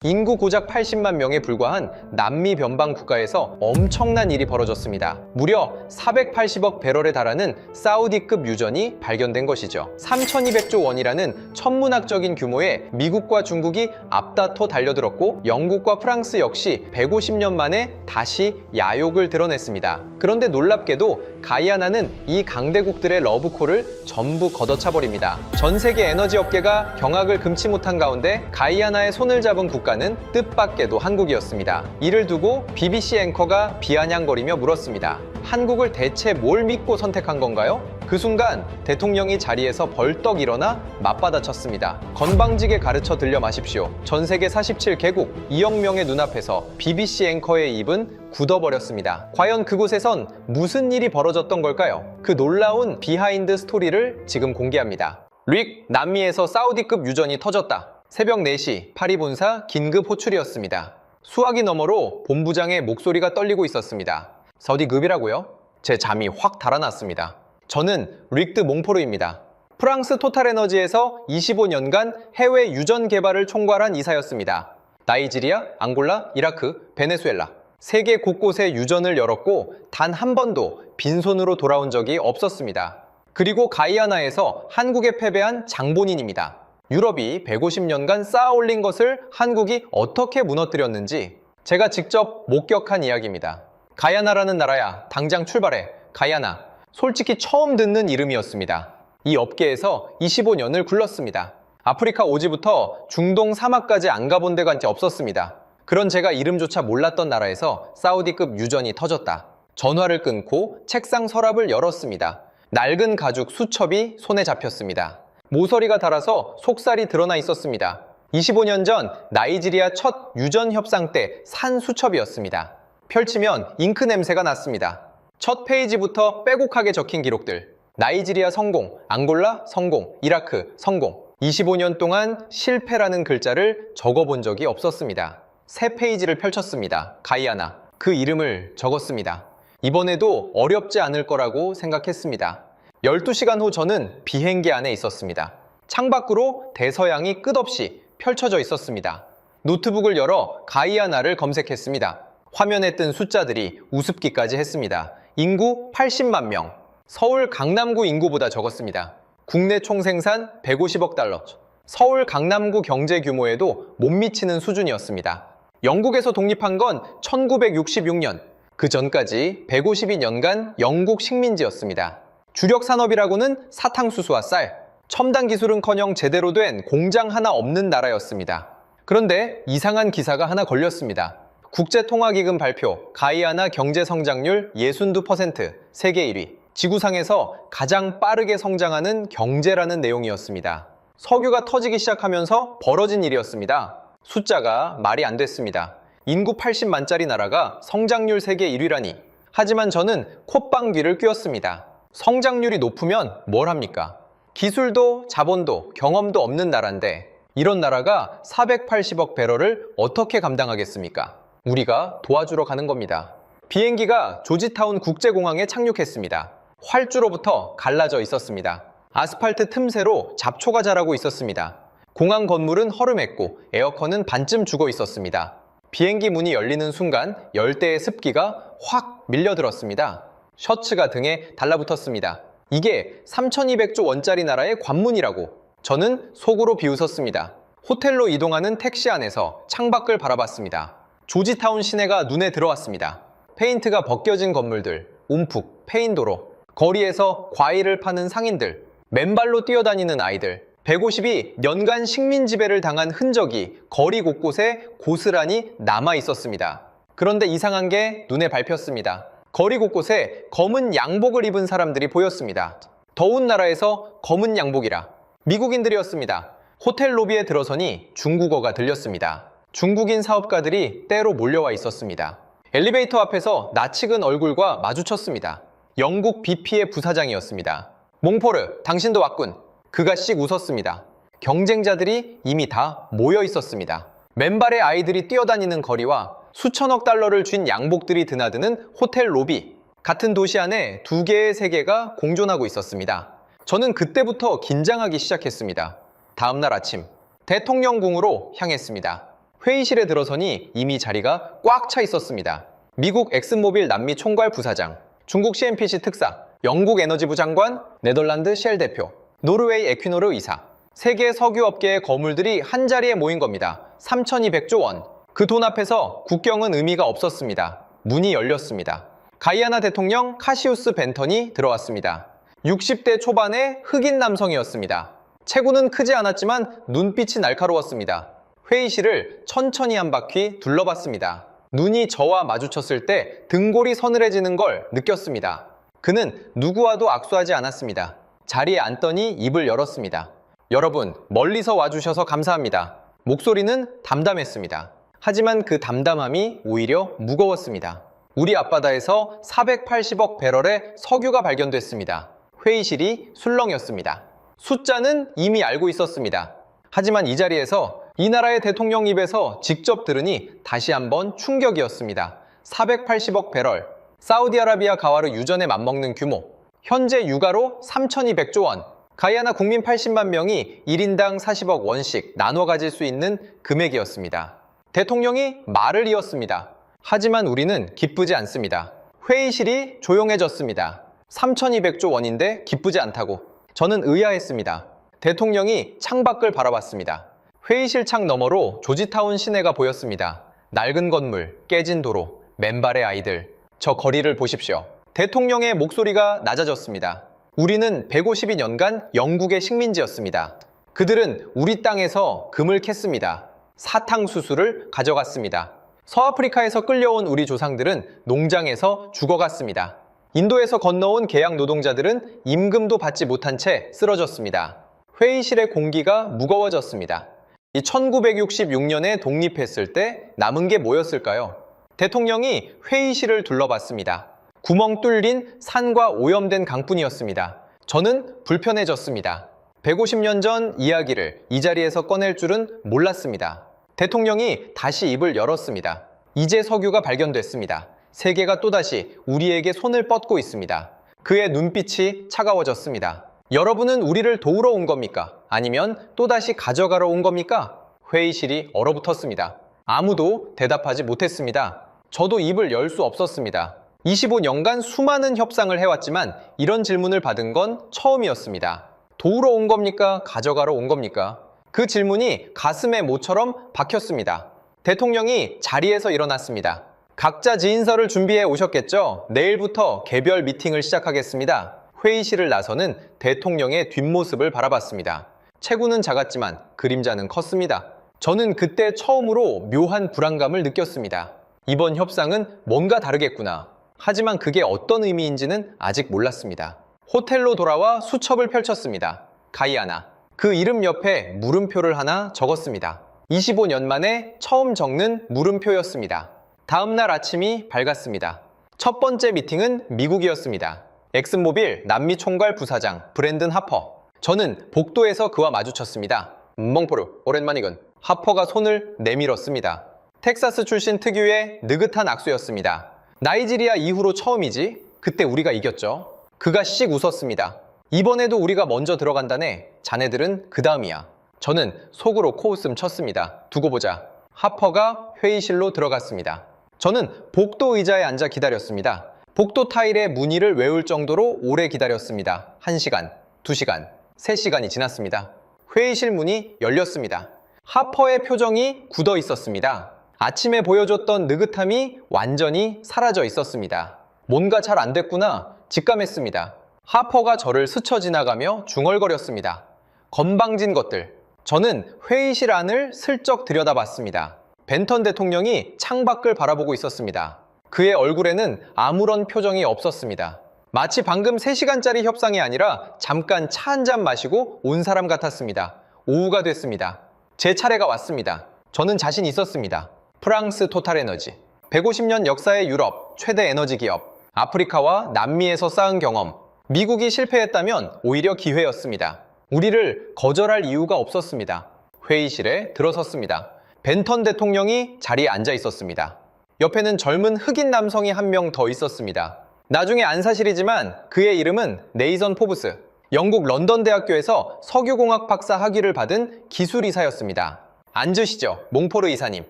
인구 고작 80만 명에 불과한 남미 변방 국가에서 엄청난 일이 벌어졌습니다. 무려 480억 배럴에 달하는 사우디급 유전이 발견된 것이죠. 3,200조 원이라는 천문학적인 규모의 미국과 중국이 앞다퉈 달려들었고, 영국과 프랑스 역시 150년 만에 다시 야욕을 드러냈습니다. 그런데 놀랍게도 가이아나는 이 강대국들의 러브콜을 전부 걷어차버립니다. 전 세계 에너지 업계가 경악을 금치 못한 가운데 가이아나의 손을 잡은 국가는 뜻밖에도 한국이었습니다. 이를 두고 BBC 앵커가 비아냥거리며 물었습니다. 한국을 대체 뭘 믿고 선택한 건가요? 그 순간 대통령이 자리에서 벌떡 일어나 맞받아쳤습니다. 건방지게 가르쳐 들려 마십시오. 전 세계 47개국 2억 명의 눈앞에서 BBC 앵커의 입은 굳어버렸습니다. 과연 그곳에선 무슨 일이 벌어졌던 걸까요? 그 놀라운 비하인드 스토리를 지금 공개합니다. 릭, 남미에서 사우디급 유전이 터졌다. 새벽 4시 파리 본사 긴급 호출이었습니다. 수화기 너머로 본부장의 목소리가 떨리고 있었습니다. 사우디급이라고요? 제 잠이 확 달아났습니다. 저는 릭드 몽포르입니다. 프랑스 토탈에너지에서 25년간 해외 유전 개발을 총괄한 이사였습니다. 나이지리아, 앙골라, 이라크, 베네수엘라 세계 곳곳에 유전을 열었고 단 한 번도 빈손으로 돌아온 적이 없었습니다. 그리고 가이아나에서 한국에 패배한 장본인입니다. 유럽이 150년간 쌓아 올린 것을 한국이 어떻게 무너뜨렸는지 제가 직접 목격한 이야기입니다. 가이아나라는 나라야, 당장 출발해. 가이아나. 솔직히 처음 듣는 이름이었습니다. 이 업계에서 25년을 굴렀습니다. 아프리카 오지부터 중동 사막까지 안 가본 데가 없었습니다. 그런 제가 이름조차 몰랐던 나라에서 사우디급 유전이 터졌다. 전화를 끊고 책상 서랍을 열었습니다. 낡은 가죽 수첩이 손에 잡혔습니다. 모서리가 닳아서 속살이 드러나 있었습니다. 25년 전 나이지리아 첫 유전 협상 때 산 수첩이었습니다. 펼치면 잉크 냄새가 났습니다. 첫 페이지부터 빼곡하게 적힌 기록들. 나이지리아 성공, 앙골라 성공, 이라크 성공. 25년 동안 실패라는 글자를 적어본 적이 없었습니다. 새 페이지를 펼쳤습니다. 가이아나. 그 이름을 적었습니다. 이번에도 어렵지 않을 거라고 생각했습니다. 12시간 후 저는 비행기 안에 있었습니다. 창밖으로 대서양이 끝없이 펼쳐져 있었습니다. 노트북을 열어 가이아나를 검색했습니다. 화면에 뜬 숫자들이 우습기까지 했습니다. 인구 80만 명. 서울 강남구 인구보다 적었습니다. 국내 총생산 150억 달러. 서울 강남구 경제 규모에도 못 미치는 수준이었습니다. 영국에서 독립한 건 1966년. 그 전까지 152년간 영국 식민지였습니다. 주력 산업이라고는 사탕수수와 쌀, 첨단 기술은커녕 제대로 된 공장 하나 없는 나라였습니다. 그런데 이상한 기사가 하나 걸렸습니다. 국제통화기금 발표, 가이아나 경제 성장률 62%, 세계 1위. 지구상에서 가장 빠르게 성장하는 경제라는 내용이었습니다. 석유가 터지기 시작하면서 벌어진 일이었습니다. 숫자가 말이 안 됐습니다. 인구 80만짜리 나라가 성장률 세계 1위라니. 하지만 저는 콧방귀를 뀌었습니다. 성장률이 높으면 뭘 합니까? 기술도 자본도 경험도 없는 나라인데 이런 나라가 480억 배럴을 어떻게 감당하겠습니까? 우리가 도와주러 가는 겁니다. 비행기가 조지타운 국제공항에 착륙했습니다. 활주로부터 갈라져 있었습니다. 아스팔트 틈새로 잡초가 자라고 있었습니다. 공항 건물은 허름했고 에어컨은 반쯤 죽어 있었습니다. 비행기 문이 열리는 순간 열대의 습기가 확 밀려들었습니다. 셔츠가 등에 달라붙었습니다. 이게 3,200조 원짜리 나라의 관문이라고. 저는 속으로 비웃었습니다. 호텔로 이동하는 택시 안에서 창밖을 바라봤습니다. 조지타운 시내가 눈에 들어왔습니다. 페인트가 벗겨진 건물들, 움푹 패인 도로, 거리에서 과일을 파는 상인들, 맨발로 뛰어다니는 아이들, 150이 년간 식민 지배를 당한 흔적이 거리 곳곳에 고스란히 남아 있었습니다. 그런데 이상한 게 눈에 밟혔습니다. 거리 곳곳에 검은 양복을 입은 사람들이 보였습니다. 더운 나라에서 검은 양복이라. 미국인들이었습니다. 호텔 로비에 들어서니 중국어가 들렸습니다. 중국인 사업가들이 때로 몰려와 있었습니다. 엘리베이터 앞에서 낯익은 얼굴과 마주쳤습니다. 영국 BP의 부사장이었습니다. 몽포르, 당신도 왔군. 그가 씩 웃었습니다. 경쟁자들이 이미 다 모여 있었습니다. 맨발의 아이들이 뛰어다니는 거리와 수천억 달러를 쥔 양복들이 드나드는 호텔 로비. 같은 도시 안에 두 개의 세계가 공존하고 있었습니다. 저는 그때부터 긴장하기 시작했습니다. 다음날 아침, 대통령궁으로 향했습니다. 회의실에 들어서니 이미 자리가 꽉 차 있었습니다. 미국 엑슨모빌 남미 총괄 부사장, 중국 CNPC 특사, 영국 에너지부 장관, 네덜란드 쉘 대표, 노르웨이 에퀴노르 이사, 세계 석유업계의 거물들이 한자리에 모인 겁니다. 3,200조 원. 그 돈 앞에서 국경은 의미가 없었습니다. 문이 열렸습니다. 가이아나 대통령 카시우스 벤턴이 들어왔습니다. 60대 초반의 흑인 남성이었습니다. 체구는 크지 않았지만 눈빛이 날카로웠습니다. 회의실을 천천히 한 바퀴 둘러봤습니다. 눈이 저와 마주쳤을 때 등골이 서늘해지는 걸 느꼈습니다. 그는 누구와도 악수하지 않았습니다. 자리에 앉더니 입을 열었습니다. 여러분, 멀리서 와주셔서 감사합니다. 목소리는 담담했습니다. 하지만 그 담담함이 오히려 무거웠습니다. 우리 앞바다에서 480억 배럴의 석유가 발견됐습니다. 회의실이 술렁였습니다. 숫자는 이미 알고 있었습니다. 하지만 이 자리에서 이 나라의 대통령 입에서 직접 들으니 다시 한번 충격이었습니다. 480억 배럴, 사우디아라비아 가와르 유전에 맞먹는 규모, 현재 유가로 3,200조 원, 가이아나 국민 80만 명이 1인당 40억 원씩 나눠 가질 수 있는 금액이었습니다. 대통령이 말을 이었습니다. 하지만 우리는 기쁘지 않습니다. 회의실이 조용해졌습니다. 3,200조 원인데 기쁘지 않다고. 저는 의아했습니다. 대통령이 창밖을 바라봤습니다. 회의실 창 너머로 조지타운 시내가 보였습니다. 낡은 건물, 깨진 도로, 맨발의 아이들. 저 거리를 보십시오. 대통령의 목소리가 낮아졌습니다. 우리는 152년간 영국의 식민지였습니다. 그들은 우리 땅에서 금을 캤습니다. 사탕수수를 가져갔습니다. 서아프리카에서 끌려온 우리 조상들은 농장에서 죽어갔습니다. 인도에서 건너온 계약 노동자들은 임금도 받지 못한 채 쓰러졌습니다. 회의실의 공기가 무거워졌습니다. 이 1966년에 독립했을 때 남은 게 뭐였을까요? 대통령이 회의실을 둘러봤습니다. 구멍 뚫린 산과 오염된 강뿐이었습니다. 저는 불편해졌습니다. 150년 전 이야기를 이 자리에서 꺼낼 줄은 몰랐습니다. 대통령이 다시 입을 열었습니다. 이제 석유가 발견됐습니다. 세계가 또다시 우리에게 손을 뻗고 있습니다. 그의 눈빛이 차가워졌습니다. 여러분은 우리를 도우러 온 겁니까? 아니면 또다시 가져가러 온 겁니까? 회의실이 얼어붙었습니다. 아무도 대답하지 못했습니다. 저도 입을 열 수 없었습니다. 25년간 수많은 협상을 해왔지만 이런 질문을 받은 건 처음이었습니다. 도우러 온 겁니까? 가져가러 온 겁니까? 그 질문이 가슴에 모처럼 박혔습니다. 대통령이 자리에서 일어났습니다. 각자 지인서를 준비해 오셨겠죠? 내일부터 개별 미팅을 시작하겠습니다. 회의실을 나서는 대통령의 뒷모습을 바라봤습니다. 체구는 작았지만 그림자는 컸습니다. 저는 그때 처음으로 묘한 불안감을 느꼈습니다. 이번 협상은 뭔가 다르겠구나. 하지만 그게 어떤 의미인지는 아직 몰랐습니다. 호텔로 돌아와 수첩을 펼쳤습니다. 가이아나. 그 이름 옆에 물음표를 하나 적었습니다. 25년 만에 처음 적는 물음표였습니다. 다음 날 아침이 밝았습니다. 첫 번째 미팅은 미국이었습니다. 엑슨모빌 남미 총괄 부사장 브랜든 하퍼. 저는 복도에서 그와 마주쳤습니다. 멍포르, 오랜만이군. 하퍼가 손을 내밀었습니다. 텍사스 출신 특유의 느긋한 악수였습니다. 나이지리아 이후로 처음이지? 그때 우리가 이겼죠. 그가 씩 웃었습니다. 이번에도 우리가 먼저 들어간다네. 자네들은 그 다음이야. 저는 속으로 코웃음 쳤습니다. 두고 보자. 하퍼가 회의실로 들어갔습니다. 저는 복도 의자에 앉아 기다렸습니다. 복도 타일의 문의를 외울 정도로 오래 기다렸습니다. 1시간, 2시간, 3시간이 지났습니다. 회의실 문이 열렸습니다. 하퍼의 표정이 굳어 있었습니다. 아침에 보여줬던 느긋함이 완전히 사라져 있었습니다. 뭔가 잘 안 됐구나 직감했습니다. 하퍼가 저를 스쳐 지나가며 중얼거렸습니다. 건방진 것들. 저는 회의실 안을 슬쩍 들여다봤습니다. 벤턴 대통령이 창밖을 바라보고 있었습니다. 그의 얼굴에는 아무런 표정이 없었습니다. 마치 방금 3시간짜리 협상이 아니라 잠깐 차 한 잔 마시고 온 사람 같았습니다. 오후가 됐습니다. 제 차례가 왔습니다. 저는 자신 있었습니다. 프랑스 토탈에너지. 150년 역사의 유럽 최대 에너지 기업. 아프리카와 남미에서 쌓은 경험. 미국이 실패했다면 오히려 기회였습니다. 우리를 거절할 이유가 없었습니다. 회의실에 들어섰습니다. 벤턴 대통령이 자리에 앉아 있었습니다. 옆에는 젊은 흑인 남성이 한 명 더 있었습니다. 나중에 안 사실이지만 그의 이름은 네이선 포브스. 영국 런던 대학교에서 석유공학 박사 학위를 받은 기술이사였습니다. 앉으시죠, 몽포르 이사님.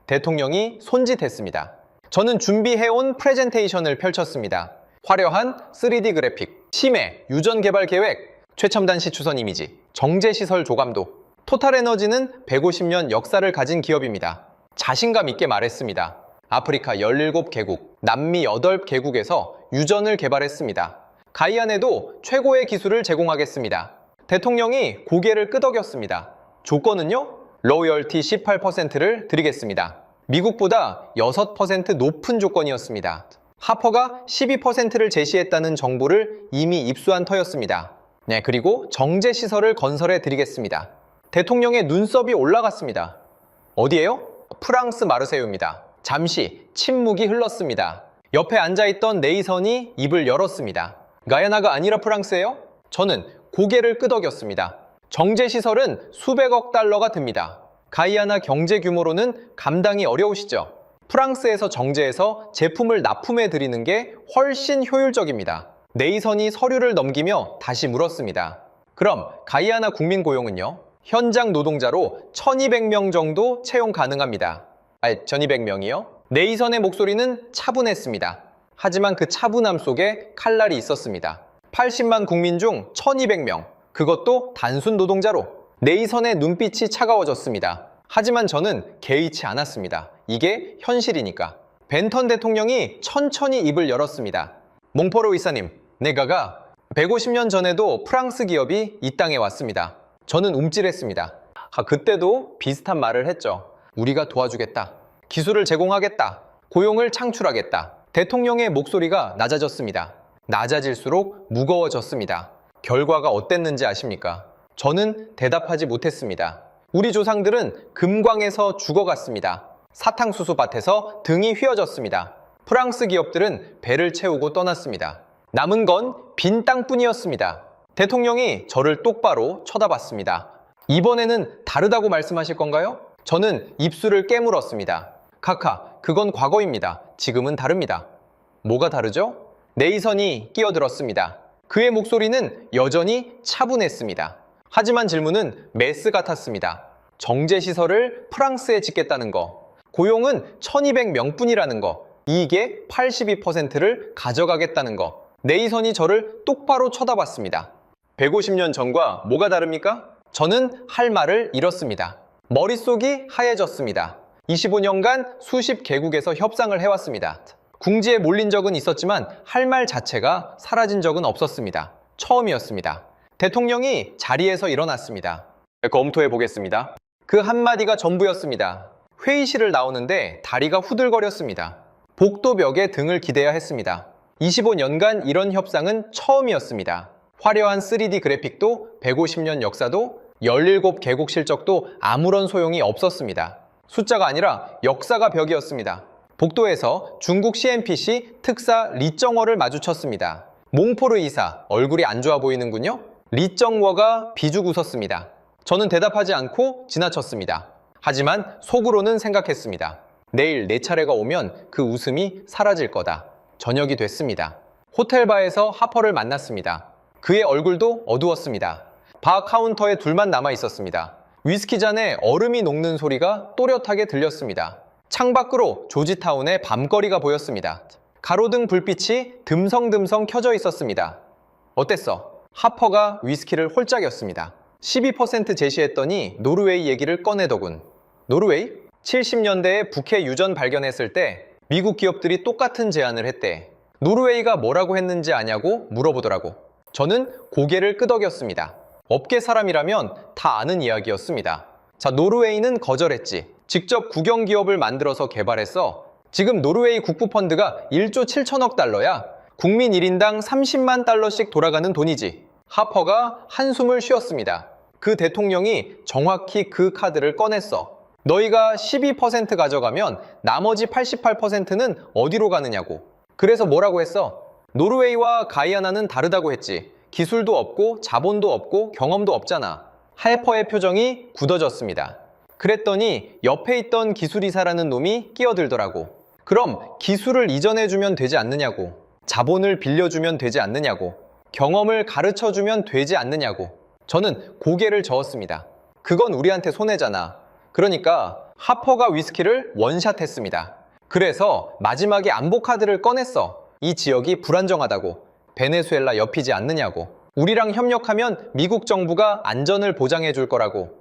대통령이 손짓했습니다. 저는 준비해온 프레젠테이션을 펼쳤습니다. 화려한 3D 그래픽, 심해, 유전 개발 계획, 최첨단 시추선 이미지, 정제시설 조감도. 토탈에너지는 150년 역사를 가진 기업입니다. 자신감 있게 말했습니다. 아프리카 17개국, 남미 8개국에서 유전을 개발했습니다. 가이안에도 최고의 기술을 제공하겠습니다. 대통령이 고개를 끄덕였습니다. 조건은요? 로열티 18%를 드리겠습니다. 미국보다 6% 높은 조건이었습니다. 하퍼가 12%를 제시했다는 정보를 이미 입수한 터였습니다. 네, 그리고 정제시설을 건설해 드리겠습니다. 대통령의 눈썹이 올라갔습니다. 어디에요? 프랑스 마르세유입니다. 잠시 침묵이 흘렀습니다. 옆에 앉아있던 네이선이 입을 열었습니다. 가야나가 아니라 프랑스예요? 저는 고개를 끄덕였습니다. 정제시설은 수백억 달러가 듭니다. 가이아나 경제 규모로는 감당이 어려우시죠? 프랑스에서 정제해서 제품을 납품해 드리는 게 훨씬 효율적입니다. 네이선이 서류를 넘기며 다시 물었습니다. 그럼 가이아나 국민 고용은요? 현장 노동자로 1200명 정도 채용 가능합니다. 1200명이요? 네이선의 목소리는 차분했습니다. 하지만 그 차분함 속에 칼날이 있었습니다. 80만 국민 중 1200명, 그것도 단순 노동자로. 네이선의 눈빛이 차가워졌습니다. 하지만 저는 개의치 않았습니다. 이게 현실이니까. 벤턴 대통령이 천천히 입을 열었습니다. 몽포로 의사님, 내가가 150년 전에도 프랑스 기업이 이 땅에 왔습니다. 저는 움찔했습니다. 그때도 비슷한 말을 했죠. 우리가 도와주겠다. 기술을 제공하겠다. 고용을 창출하겠다. 대통령의 목소리가 낮아졌습니다. 낮아질수록 무거워졌습니다. 결과가 어땠는지 아십니까? 저는 대답하지 못했습니다. 우리 조상들은 금광에서 죽어갔습니다. 사탕수수 밭에서 등이 휘어졌습니다. 프랑스 기업들은 배를 채우고 떠났습니다. 남은 건 빈 땅뿐이었습니다. 대통령이 저를 똑바로 쳐다봤습니다. 이번에는 다르다고 말씀하실 건가요? 저는 입술을 깨물었습니다. 카카, 그건 과거입니다. 지금은 다릅니다. 뭐가 다르죠? 네이선이 끼어들었습니다. 그의 목소리는 여전히 차분했습니다. 하지만 질문은 메스 같았습니다. 정제시설을 프랑스에 짓겠다는 거, 고용은 1200명뿐이라는 거, 이익의 82%를 가져가겠다는 거. 네이선이 저를 똑바로 쳐다봤습니다. 150년 전과 뭐가 다릅니까? 저는 할 말을 잃었습니다. 머릿속이 하얘졌습니다. 25년간 수십 개국에서 협상을 해왔습니다. 궁지에 몰린 적은 있었지만 할 말 자체가 사라진 적은 없었습니다. 처음이었습니다. 대통령이 자리에서 일어났습니다. 검토해 보겠습니다. 그 한마디가 전부였습니다. 회의실을 나오는데 다리가 후들거렸습니다. 복도벽에 등을 기대야 했습니다. 25년간 이런 협상은 처음이었습니다. 화려한 3D 그래픽도 150년 역사도 17개국 실적도 아무런 소용이 없었습니다. 숫자가 아니라 역사가 벽이었습니다. 복도에서 중국 CNPC 특사 리정워를 마주쳤습니다. 몽포르 이사, 얼굴이 안 좋아 보이는군요. 리정워가 비죽 웃었습니다. 저는 대답하지 않고 지나쳤습니다. 하지만 속으로는 생각했습니다. 내일 내 차례가 오면 그 웃음이 사라질 거다. 저녁이 됐습니다. 호텔바에서 하퍼를 만났습니다. 그의 얼굴도 어두웠습니다. 바 카운터에 둘만 남아 있었습니다. 위스키 잔에 얼음이 녹는 소리가 또렷하게 들렸습니다. 창밖으로 조지타운의 밤거리가 보였습니다. 가로등 불빛이 듬성듬성 켜져 있었습니다. 어땠어? 하퍼가 위스키를 홀짝였습니다. 12% 제시했더니 노르웨이 얘기를 꺼내더군. 노르웨이? 70년대에 북해 유전 발견했을 때 미국 기업들이 똑같은 제안을 했대. 노르웨이가 뭐라고 했는지 아냐고 물어보더라고. 저는 고개를 끄덕였습니다. 업계 사람이라면 다 아는 이야기였습니다. 자, 노르웨이는 거절했지. 직접 국영기업을 만들어서 개발했어. 지금 노르웨이 국부펀드가 1조 7천억 달러야. 국민 1인당 30만 달러씩 돌아가는 돈이지. 하퍼가 한숨을 쉬었습니다. 그 대통령이 정확히 그 카드를 꺼냈어. 너희가 12% 가져가면 나머지 88%는 어디로 가느냐고. 그래서 뭐라고 했어? 노르웨이와 가이아나는 다르다고 했지. 기술도 없고 자본도 없고 경험도 없잖아. 하퍼의 표정이 굳어졌습니다. 그랬더니 옆에 있던 기술이사라는 놈이 끼어들더라고. 그럼 기술을 이전해주면 되지 않느냐고. 자본을 빌려주면 되지 않느냐고. 경험을 가르쳐주면 되지 않느냐고. 저는 고개를 저었습니다. 그건 우리한테 손해잖아. 그러니까 하퍼가 위스키를 원샷했습니다. 그래서 마지막에 안보 카드를 꺼냈어. 이 지역이 불안정하다고. 베네수엘라 옆이지 않느냐고. 우리랑 협력하면 미국 정부가 안전을 보장해 줄 거라고.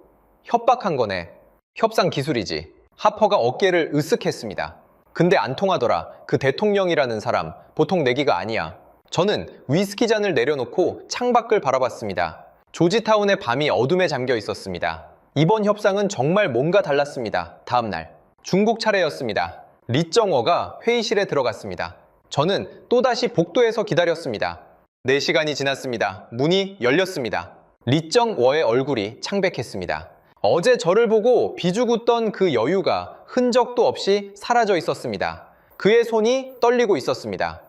협박한 거네. 협상 기술이지. 하퍼가 어깨를 으쓱했습니다. 근데 안 통하더라. 그 대통령이라는 사람 보통 내기가 아니야. 저는 위스키 잔을 내려놓고 창밖을 바라봤습니다. 조지타운의 밤이 어둠에 잠겨 있었습니다. 이번 협상은 정말 뭔가 달랐습니다. 다음 날 중국 차례였습니다. 리정워가 회의실에 들어갔습니다. 저는 또다시 복도에서 기다렸습니다. 4시간이 지났습니다. 문이 열렸습니다. 리정워의 얼굴이 창백했습니다. 어제 저를 보고 비죽었던 그 여유가 흔적도 없이 사라져 있었습니다. 그의 손이 떨리고 있었습니다.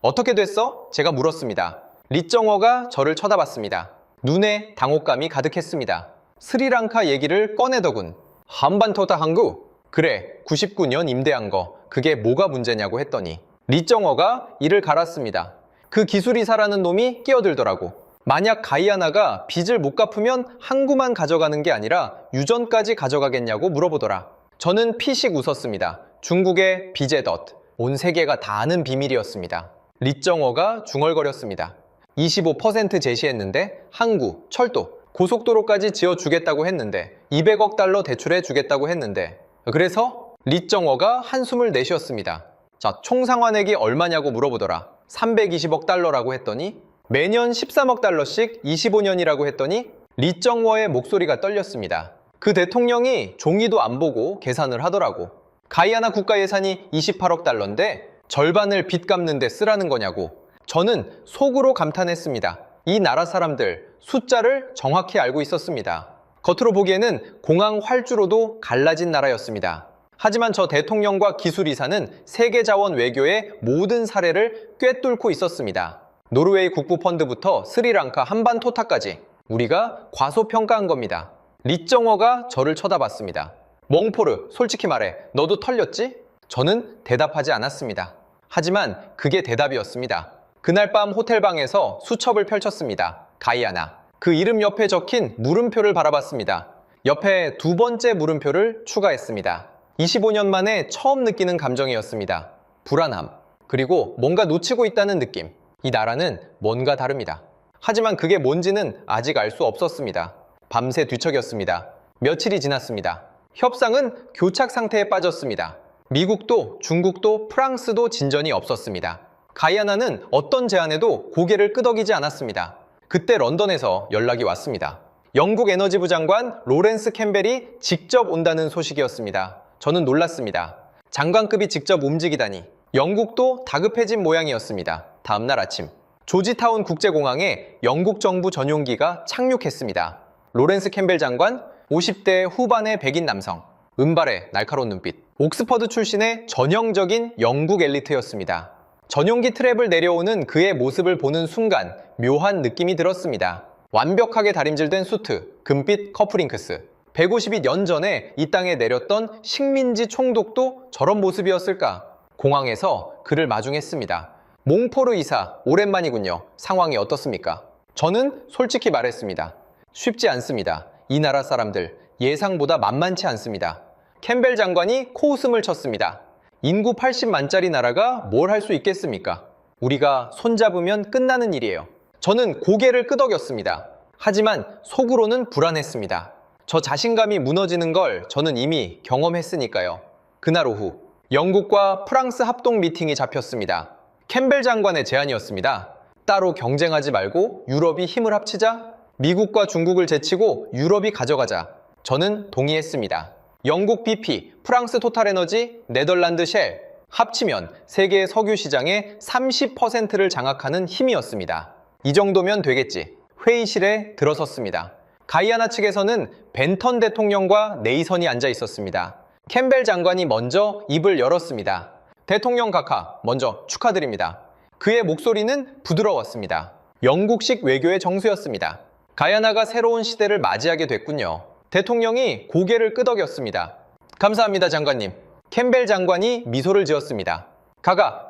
어떻게 됐어? 제가 물었습니다. 리정워가 저를 쳐다봤습니다. 눈에 당혹감이 가득했습니다. 스리랑카 얘기를 꺼내더군. 한반도다 한국? 그래, 99년 임대한 거. 그게 뭐가 문제냐고 했더니 리정워가 이를 갈았습니다. 그 기술이사라는 놈이 끼어들더라고. 만약 가이아나가 빚을 못 갚으면 항구만 가져가는 게 아니라 유전까지 가져가겠냐고 물어보더라. 저는 피식 웃었습니다. 중국의 빚의 덫. 온 세계가 다 아는 비밀이었습니다. 리정워가 중얼거렸습니다. 25% 제시했는데 항구, 철도, 고속도로까지 지어주겠다고 했는데 200억 달러 대출해 주겠다고 했는데 그래서 리정워가 한숨을 내쉬었습니다. 자, 총 상환액이 얼마냐고 물어보더라. 320억 달러라고 했더니 매년 13억 달러씩 25년이라고 했더니 리정워의 목소리가 떨렸습니다. 그 대통령이 종이도 안 보고 계산을 하더라고. 가이아나 국가 예산이 28억 달러인데 절반을 빚 갚는 데 쓰라는 거냐고. 저는 속으로 감탄했습니다. 이 나라 사람들 숫자를 정확히 알고 있었습니다. 겉으로 보기에는 공항 활주로도 갈라진 나라였습니다. 하지만 저 대통령과 기술이사는 세계자원 외교의 모든 사례를 꿰뚫고 있었습니다. 노르웨이 국부펀드부터 스리랑카 한반토타까지 우리가 과소평가한 겁니다. 리정워가 저를 쳐다봤습니다. 몽포르, 솔직히 말해, 너도 털렸지? 저는 대답하지 않았습니다. 하지만 그게 대답이었습니다. 그날 밤 호텔방에서 수첩을 펼쳤습니다. 가이아나. 그 이름 옆에 적힌 물음표를 바라봤습니다. 옆에 두 번째 물음표를 추가했습니다. 25년 만에 처음 느끼는 감정이었습니다. 불안함. 그리고 뭔가 놓치고 있다는 느낌. 이 나라는 뭔가 다릅니다. 하지만 그게 뭔지는 아직 알 수 없었습니다. 밤새 뒤척였습니다. 며칠이 지났습니다. 협상은 교착 상태에 빠졌습니다. 미국도 중국도 프랑스도 진전이 없었습니다. 가이아나는 어떤 제안에도 고개를 끄덕이지 않았습니다. 그때 런던에서 연락이 왔습니다. 영국 에너지부 장관 로렌스 캠벨이 직접 온다는 소식이었습니다. 저는 놀랐습니다. 장관급이 직접 움직이다니. 영국도 다급해진 모양이었습니다. 다음날 아침 조지타운 국제공항에 영국 정부 전용기가 착륙했습니다. 로렌스 캠벨 장관, 50대 후반의 백인 남성, 은발의 날카로운 눈빛, 옥스퍼드 출신의 전형적인 영국 엘리트였습니다. 전용기 트랩을 내려오는 그의 모습을 보는 순간 묘한 느낌이 들었습니다. 완벽하게 다림질된 수트, 금빛 커프링크스. 152년 전에 이 땅에 내렸던 식민지 총독도 저런 모습이었을까? 공항에서 그를 마중했습니다. 몽포르 이사, 오랜만이군요. 상황이 어떻습니까? 저는 솔직히 말했습니다. 쉽지 않습니다. 이 나라 사람들 예상보다 만만치 않습니다. 캠벨 장관이 코웃음을 쳤습니다. 인구 80만짜리 나라가 뭘 할 수 있겠습니까? 우리가 손잡으면 끝나는 일이에요. 저는 고개를 끄덕였습니다. 하지만 속으로는 불안했습니다. 저 자신감이 무너지는 걸 저는 이미 경험했으니까요. 그날 오후 영국과 프랑스 합동 미팅이 잡혔습니다. 캠벨 장관의 제안이었습니다. 따로 경쟁하지 말고 유럽이 힘을 합치자, 미국과 중국을 제치고 유럽이 가져가자. 저는 동의했습니다. 영국 BP, 프랑스 토탈에너지, 네덜란드 쉘 합치면 세계 석유 시장의 30%를 장악하는 힘이었습니다. 이 정도면 되겠지. 회의실에 들어섰습니다. 가이아나 측에서는 벤턴 대통령과 네이선이 앉아 있었습니다. 캠벨 장관이 먼저 입을 열었습니다. 대통령 각하, 먼저 축하드립니다. 그의 목소리는 부드러웠습니다. 영국식 외교의 정수였습니다. 가이아나가 새로운 시대를 맞이하게 됐군요. 대통령이 고개를 끄덕였습니다. 감사합니다, 장관님. 캠벨 장관이 미소를 지었습니다.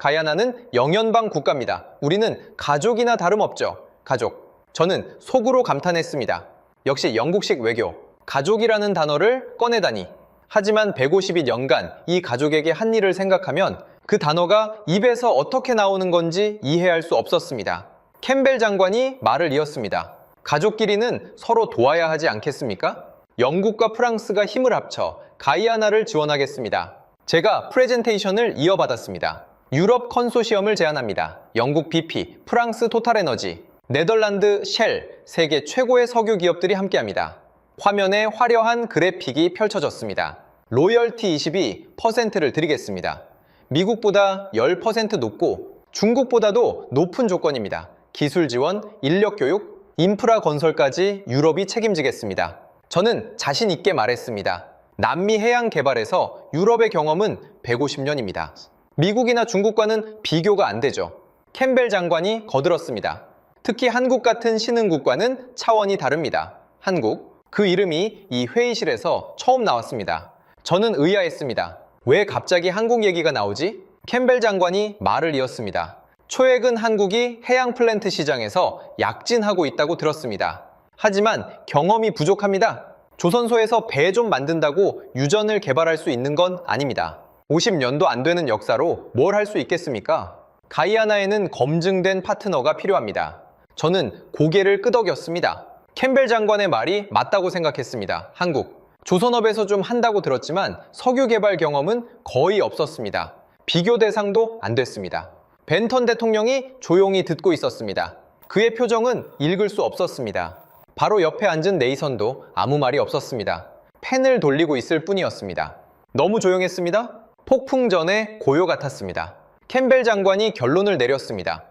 가이아나는 영연방 국가입니다. 우리는 가족이나 다름없죠. 가족. 저는 속으로 감탄했습니다. 역시 영국식 외교. 가족이라는 단어를 꺼내다니. 하지만 150일 이 가족에게 한 일을 생각하면 그 단어가 입에서 어떻게 나오는 건지 이해할 수 없었습니다. 캠벨 장관이 말을 이었습니다. 가족끼리는 서로 도와야 하지 않겠습니까? 영국과 프랑스가 힘을 합쳐 가이아나를 지원하겠습니다. 제가 프레젠테이션을 이어받았습니다. 유럽 컨소시엄을 제안합니다. 영국 BP, 프랑스 토탈에너지, 네덜란드 쉘, 세계 최고의 석유 기업들이 함께합니다. 화면에 화려한 그래픽이 펼쳐졌습니다. 로열티 22%를 드리겠습니다. 미국보다 10% 높고 중국보다도 높은 조건입니다. 기술 지원, 인력 교육, 인프라 건설까지 유럽이 책임지겠습니다. 저는 자신 있게 말했습니다. 남미 해양 개발에서 유럽의 경험은 150년입니다. 미국이나 중국과는 비교가 안 되죠. 캠벨 장관이 거들었습니다. 특히 한국 같은 신흥국과는 차원이 다릅니다. 한국, 그 이름이 이 회의실에서 처음 나왔습니다. 저는 의아했습니다. 왜 갑자기 한국 얘기가 나오지? 캠벨 장관이 말을 이었습니다. 최근 한국이 해양 플랜트 시장에서 약진하고 있다고 들었습니다. 하지만 경험이 부족합니다. 조선소에서 배 좀 만든다고 유전을 개발할 수 있는 건 아닙니다. 50년도 안 되는 역사로 뭘 할 수 있겠습니까? 가이아나에는 검증된 파트너가 필요합니다. 저는 고개를 끄덕였습니다. 캠벨 장관의 말이 맞다고 생각했습니다. 한국, 조선업에서 좀 한다고 들었지만 석유 개발 경험은 거의 없었습니다. 비교 대상도 안 됐습니다. 벤턴 대통령이 조용히 듣고 있었습니다. 그의 표정은 읽을 수 없었습니다. 바로 옆에 앉은 네이선도 아무 말이 없었습니다. 펜을 돌리고 있을 뿐이었습니다. 너무 조용했습니다. 폭풍 전의 고요 같았습니다. 캠벨 장관이 결론을 내렸습니다.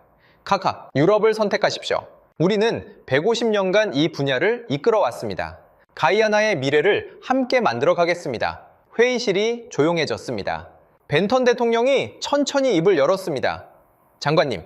카카, 유럽을 선택하십시오. 우리는 150년간 이 분야를 이끌어왔습니다. 가이아나의 미래를 함께 만들어 가겠습니다. 회의실이 조용해졌습니다. 벤턴 대통령이 천천히 입을 열었습니다. 장관님,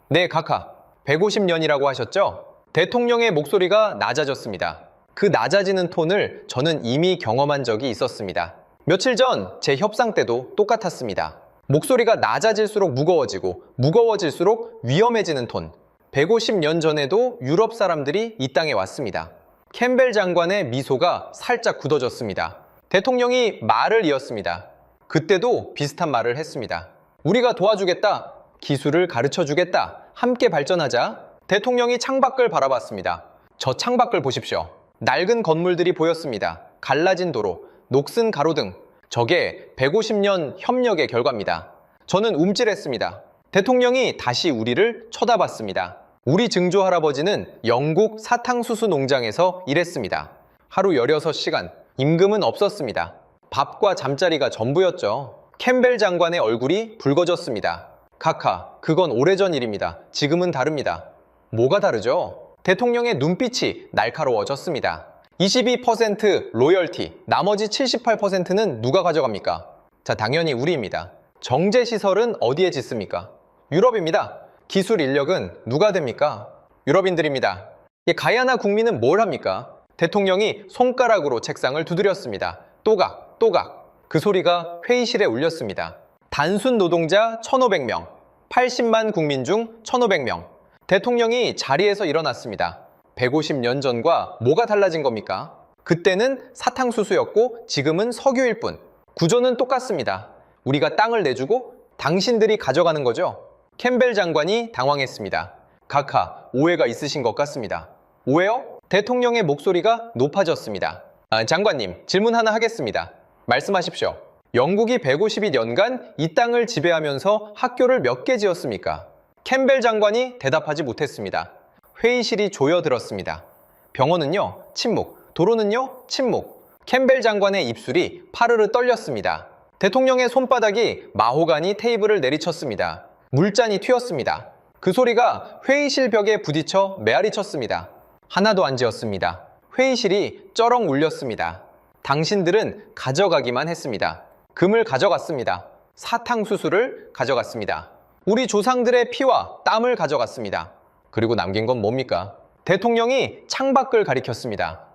네, 카카. 150년이라고 하셨죠? 대통령의 목소리가 낮아졌습니다. 그 낮아지는 톤을 저는 이미 경험한 적이 있었습니다. 며칠 전 제 협상 때도 똑같았습니다. 목소리가 낮아질수록 무거워지고 무거워질수록 위험해지는 톤. 150년 전에도 유럽 사람들이 이 땅에 왔습니다. 캠벨 장관의 미소가 살짝 굳어졌습니다. 대통령이 말을 이었습니다. 그때도 비슷한 말을 했습니다. 우리가 도와주겠다. 기술을 가르쳐주겠다. 함께 발전하자. 대통령이 창밖을 바라봤습니다. 저 창밖을 보십시오. 낡은 건물들이 보였습니다. 갈라진 도로, 녹슨 가로등. 저게 150년 협력의 결과입니다. 저는 움찔했습니다. 대통령이 다시 우리를 쳐다봤습니다. 우리 증조 할아버지는 영국 사탕수수 농장에서 일했습니다. 하루 16시간, 임금은 없었습니다. 밥과 잠자리가 전부였죠. 캠벨 장관의 얼굴이 붉어졌습니다. 카카, 그건 오래전 일입니다. 지금은 다릅니다. 뭐가 다르죠? 대통령의 눈빛이 날카로워졌습니다. 22% 로열티, 나머지 78%는 누가 가져갑니까? 자, 당연히 우리입니다. 정제시설은 어디에 짓습니까? 유럽입니다. 기술 인력은 누가 됩니까? 유럽인들입니다. 가이아나 국민은 뭘 합니까? 대통령이 손가락으로 책상을 두드렸습니다. 또각, 또각. 그 소리가 회의실에 울렸습니다. 단순 노동자 1,500명, 80만 국민 중 1,500명. 대통령이 자리에서 일어났습니다. 150년 전과 뭐가 달라진 겁니까? 그때는 사탕수수였고 지금은 석유일 뿐. 구조는 똑같습니다. 우리가 땅을 내주고 당신들이 가져가는 거죠? 캠벨 장관이 당황했습니다. 카카, 오해가 있으신 것 같습니다. 오해요? 대통령의 목소리가 높아졌습니다. 장관님, 질문 하나 하겠습니다. 말씀하십시오. 영국이 152년간 이 땅을 지배하면서 학교를 몇 개 지었습니까? 캠벨 장관이 대답하지 못했습니다. 회의실이 조여들었습니다. 병원은요, 침묵. 도로는요, 침묵. 캠벨 장관의 입술이 파르르 떨렸습니다. 대통령의 손바닥이 마호가니 테이블을 내리쳤습니다. 물잔이 튀었습니다. 그 소리가 회의실 벽에 부딪혀 메아리 쳤습니다. 하나도 안 지었습니다. 회의실이 쩌렁 울렸습니다. 당신들은 가져가기만 했습니다. 금을 가져갔습니다. 사탕수수를 가져갔습니다. 우리 조상들의 피와 땀을 가져갔습니다. 그리고 남긴 건 뭡니까? 대통령이 창밖을 가리켰습니다.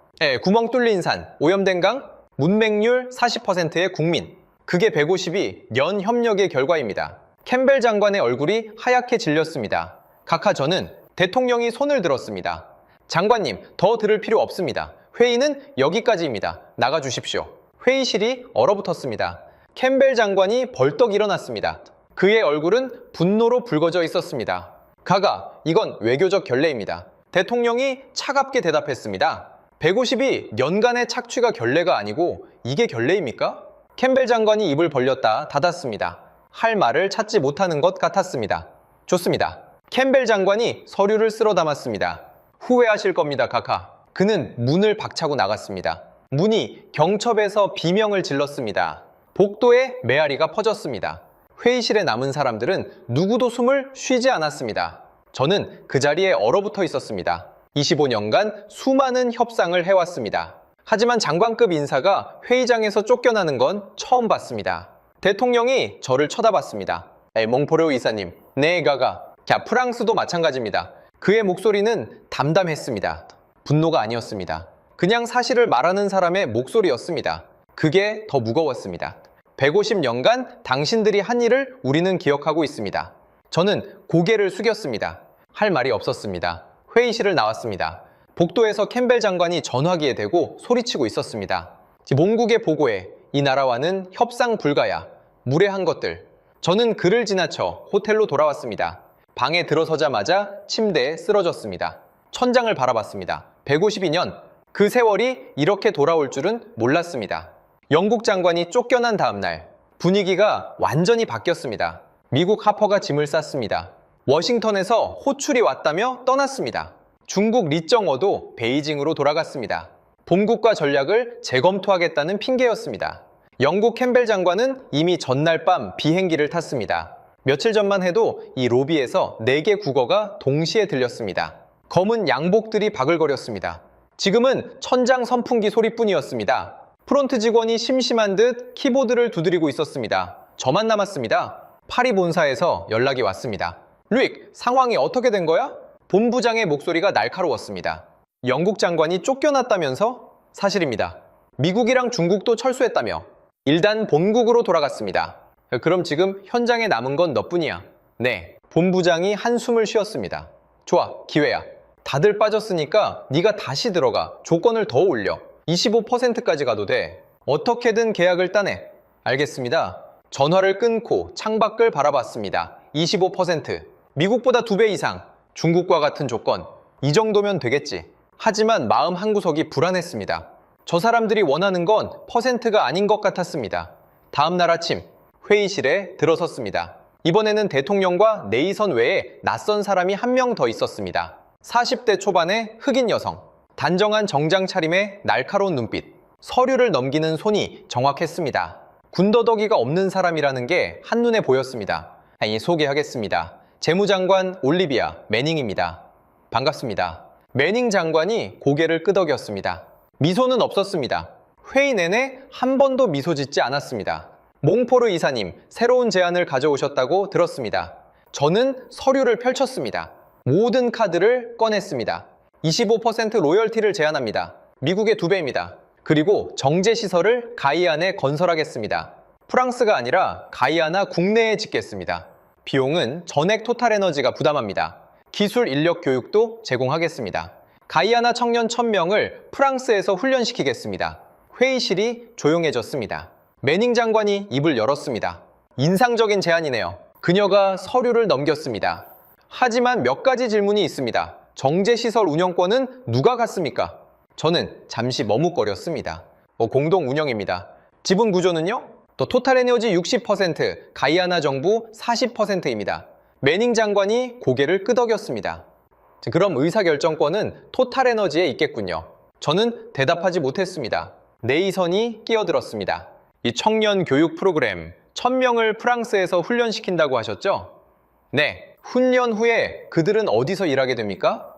구멍 뚫린 산, 오염된 강, 문맹률 40%의 국민. 그게 152년 협력의 결과입니다. 캠벨 장관의 얼굴이 하얗게 질렸습니다. 카카, 저는 대통령이 손을 들었습니다. 장관님, 더 들을 필요 없습니다. 회의는 여기까지입니다. 나가주십시오. 회의실이 얼어붙었습니다. 캠벨 장관이 벌떡 일어났습니다. 그의 얼굴은 분노로 붉어져 있었습니다. 가가, 이건 외교적 결례입니다. 대통령이 차갑게 대답했습니다. 150이 년간의 착취가 결례가 아니고 이게 결례입니까? 캠벨 장관이 입을 벌렸다 닫았습니다. 할 말을 찾지 못하는 것 같았습니다. 좋습니다. 캠벨 장관이 서류를 쓸어 담았습니다. 후회하실 겁니다, 카카. 그는 문을 박차고 나갔습니다. 문이 경첩에서 비명을 질렀습니다. 복도에 메아리가 퍼졌습니다. 회의실에 남은 사람들은 누구도 숨을 쉬지 않았습니다. 저는 그 자리에 얼어붙어 있었습니다. 25년간 수많은 협상을 해왔습니다. 하지만 장관급 인사가 회의장에서 쫓겨나는 건 처음 봤습니다. 대통령이 저를 쳐다봤습니다. 몽포르 이사님, 네, 가가. 자, 프랑스도 마찬가지입니다. 그의 목소리는 담담했습니다. 분노가 아니었습니다. 그냥 사실을 말하는 사람의 목소리였습니다. 그게 더 무거웠습니다. 150년간 당신들이 한 일을 우리는 기억하고 있습니다. 저는 고개를 숙였습니다. 할 말이 없었습니다. 회의실을 나왔습니다. 복도에서 캠벨 장관이 전화기에 대고 소리치고 있었습니다. 몽국의 보고에 이 나라와는 협상 불가야. 무례한 것들. 저는 그를 지나쳐 호텔로 돌아왔습니다. 방에 들어서자마자 침대에 쓰러졌습니다. 천장을 바라봤습니다. 152년, 그 세월이 이렇게 돌아올 줄은 몰랐습니다. 영국 장관이 쫓겨난 다음 날, 분위기가 완전히 바뀌었습니다. 미국 하퍼가 짐을 쌌습니다. 워싱턴에서 호출이 왔다며 떠났습니다. 중국 리정워도 베이징으로 돌아갔습니다. 본국과 전략을 재검토하겠다는 핑계였습니다. 영국 캠벨 장관은 이미 전날 밤 비행기를 탔습니다. 며칠 전만 해도 이 로비에서 4개 국어가 동시에 들렸습니다. 검은 양복들이 바글거렸습니다. 지금은 천장 선풍기 소리뿐이었습니다. 프론트 직원이 심심한 듯 키보드를 두드리고 있었습니다. 저만 남았습니다. 파리 본사에서 연락이 왔습니다. 루익, 상황이 어떻게 된 거야? 본부장의 목소리가 날카로웠습니다. 영국 장관이 쫓겨났다면서? 사실입니다. 미국이랑 중국도 철수했다며. 일단 본국으로 돌아갔습니다. 그럼 지금 현장에 남은 건 너뿐이야. 네. 본부장이 한숨을 쉬었습니다. 좋아, 기회야. 다들 빠졌으니까 네가 다시 들어가. 조건을 더 올려. 25%까지 가도 돼. 어떻게든 계약을 따내. 알겠습니다. 전화를 끊고 창밖을 바라봤습니다. 25%. 미국보다 2배 이상. 중국과 같은 조건. 이 정도면 되겠지. 하지만 마음 한구석이 불안했습니다. 저 사람들이 원하는 건 퍼센트가 아닌 것 같았습니다. 다음 날 아침 회의실에 들어섰습니다. 이번에는 대통령과 네이선 외에 낯선 사람이 한 명 더 있었습니다. 40대 초반의 흑인 여성. 단정한 정장 차림에 날카로운 눈빛. 서류를 넘기는 손이 정확했습니다. 군더더기가 없는 사람이라는 게 한눈에 보였습니다. 소개하겠습니다. 재무장관 올리비아 매닝입니다. 반갑습니다. 매닝 장관이 고개를 끄덕였습니다. 미소는 없었습니다. 회의 내내 한 번도 미소 짓지 않았습니다. 몽포르 이사님, 새로운 제안을 가져오셨다고 들었습니다. 저는 서류를 펼쳤습니다. 모든 카드를 꺼냈습니다. 25% 로열티를 제안합니다. 미국의 2배입니다. 그리고 정제시설을 가이안에 건설하겠습니다. 프랑스가 아니라 가이아나 국내에 짓겠습니다. 비용은 전액 토탈에너지가 부담합니다. 기술 인력 교육도 제공하겠습니다. 가이아나 청년 1000명을 프랑스에서 훈련시키겠습니다. 회의실이 조용해졌습니다. 매닝 장관이 입을 열었습니다. 인상적인 제안이네요. 그녀가 서류를 넘겼습니다. 하지만 몇 가지 질문이 있습니다. 정제시설 운영권은 누가 갖습니까? 저는 잠시 머뭇거렸습니다. 공동 운영입니다. 지분 구조는요? 또 토탈에너지 60%, 가이아나 정부 40%입니다. 매닝 장관이 고개를 끄덕였습니다. 그럼 의사결정권은 토탈에너지에 있겠군요. 저는 대답하지 못했습니다. 네이선이 끼어들었습니다. 이 청년 교육 프로그램 1000명을 프랑스에서 훈련시킨다고 하셨죠? 네. 훈련 후에 그들은 어디서 일하게 됩니까?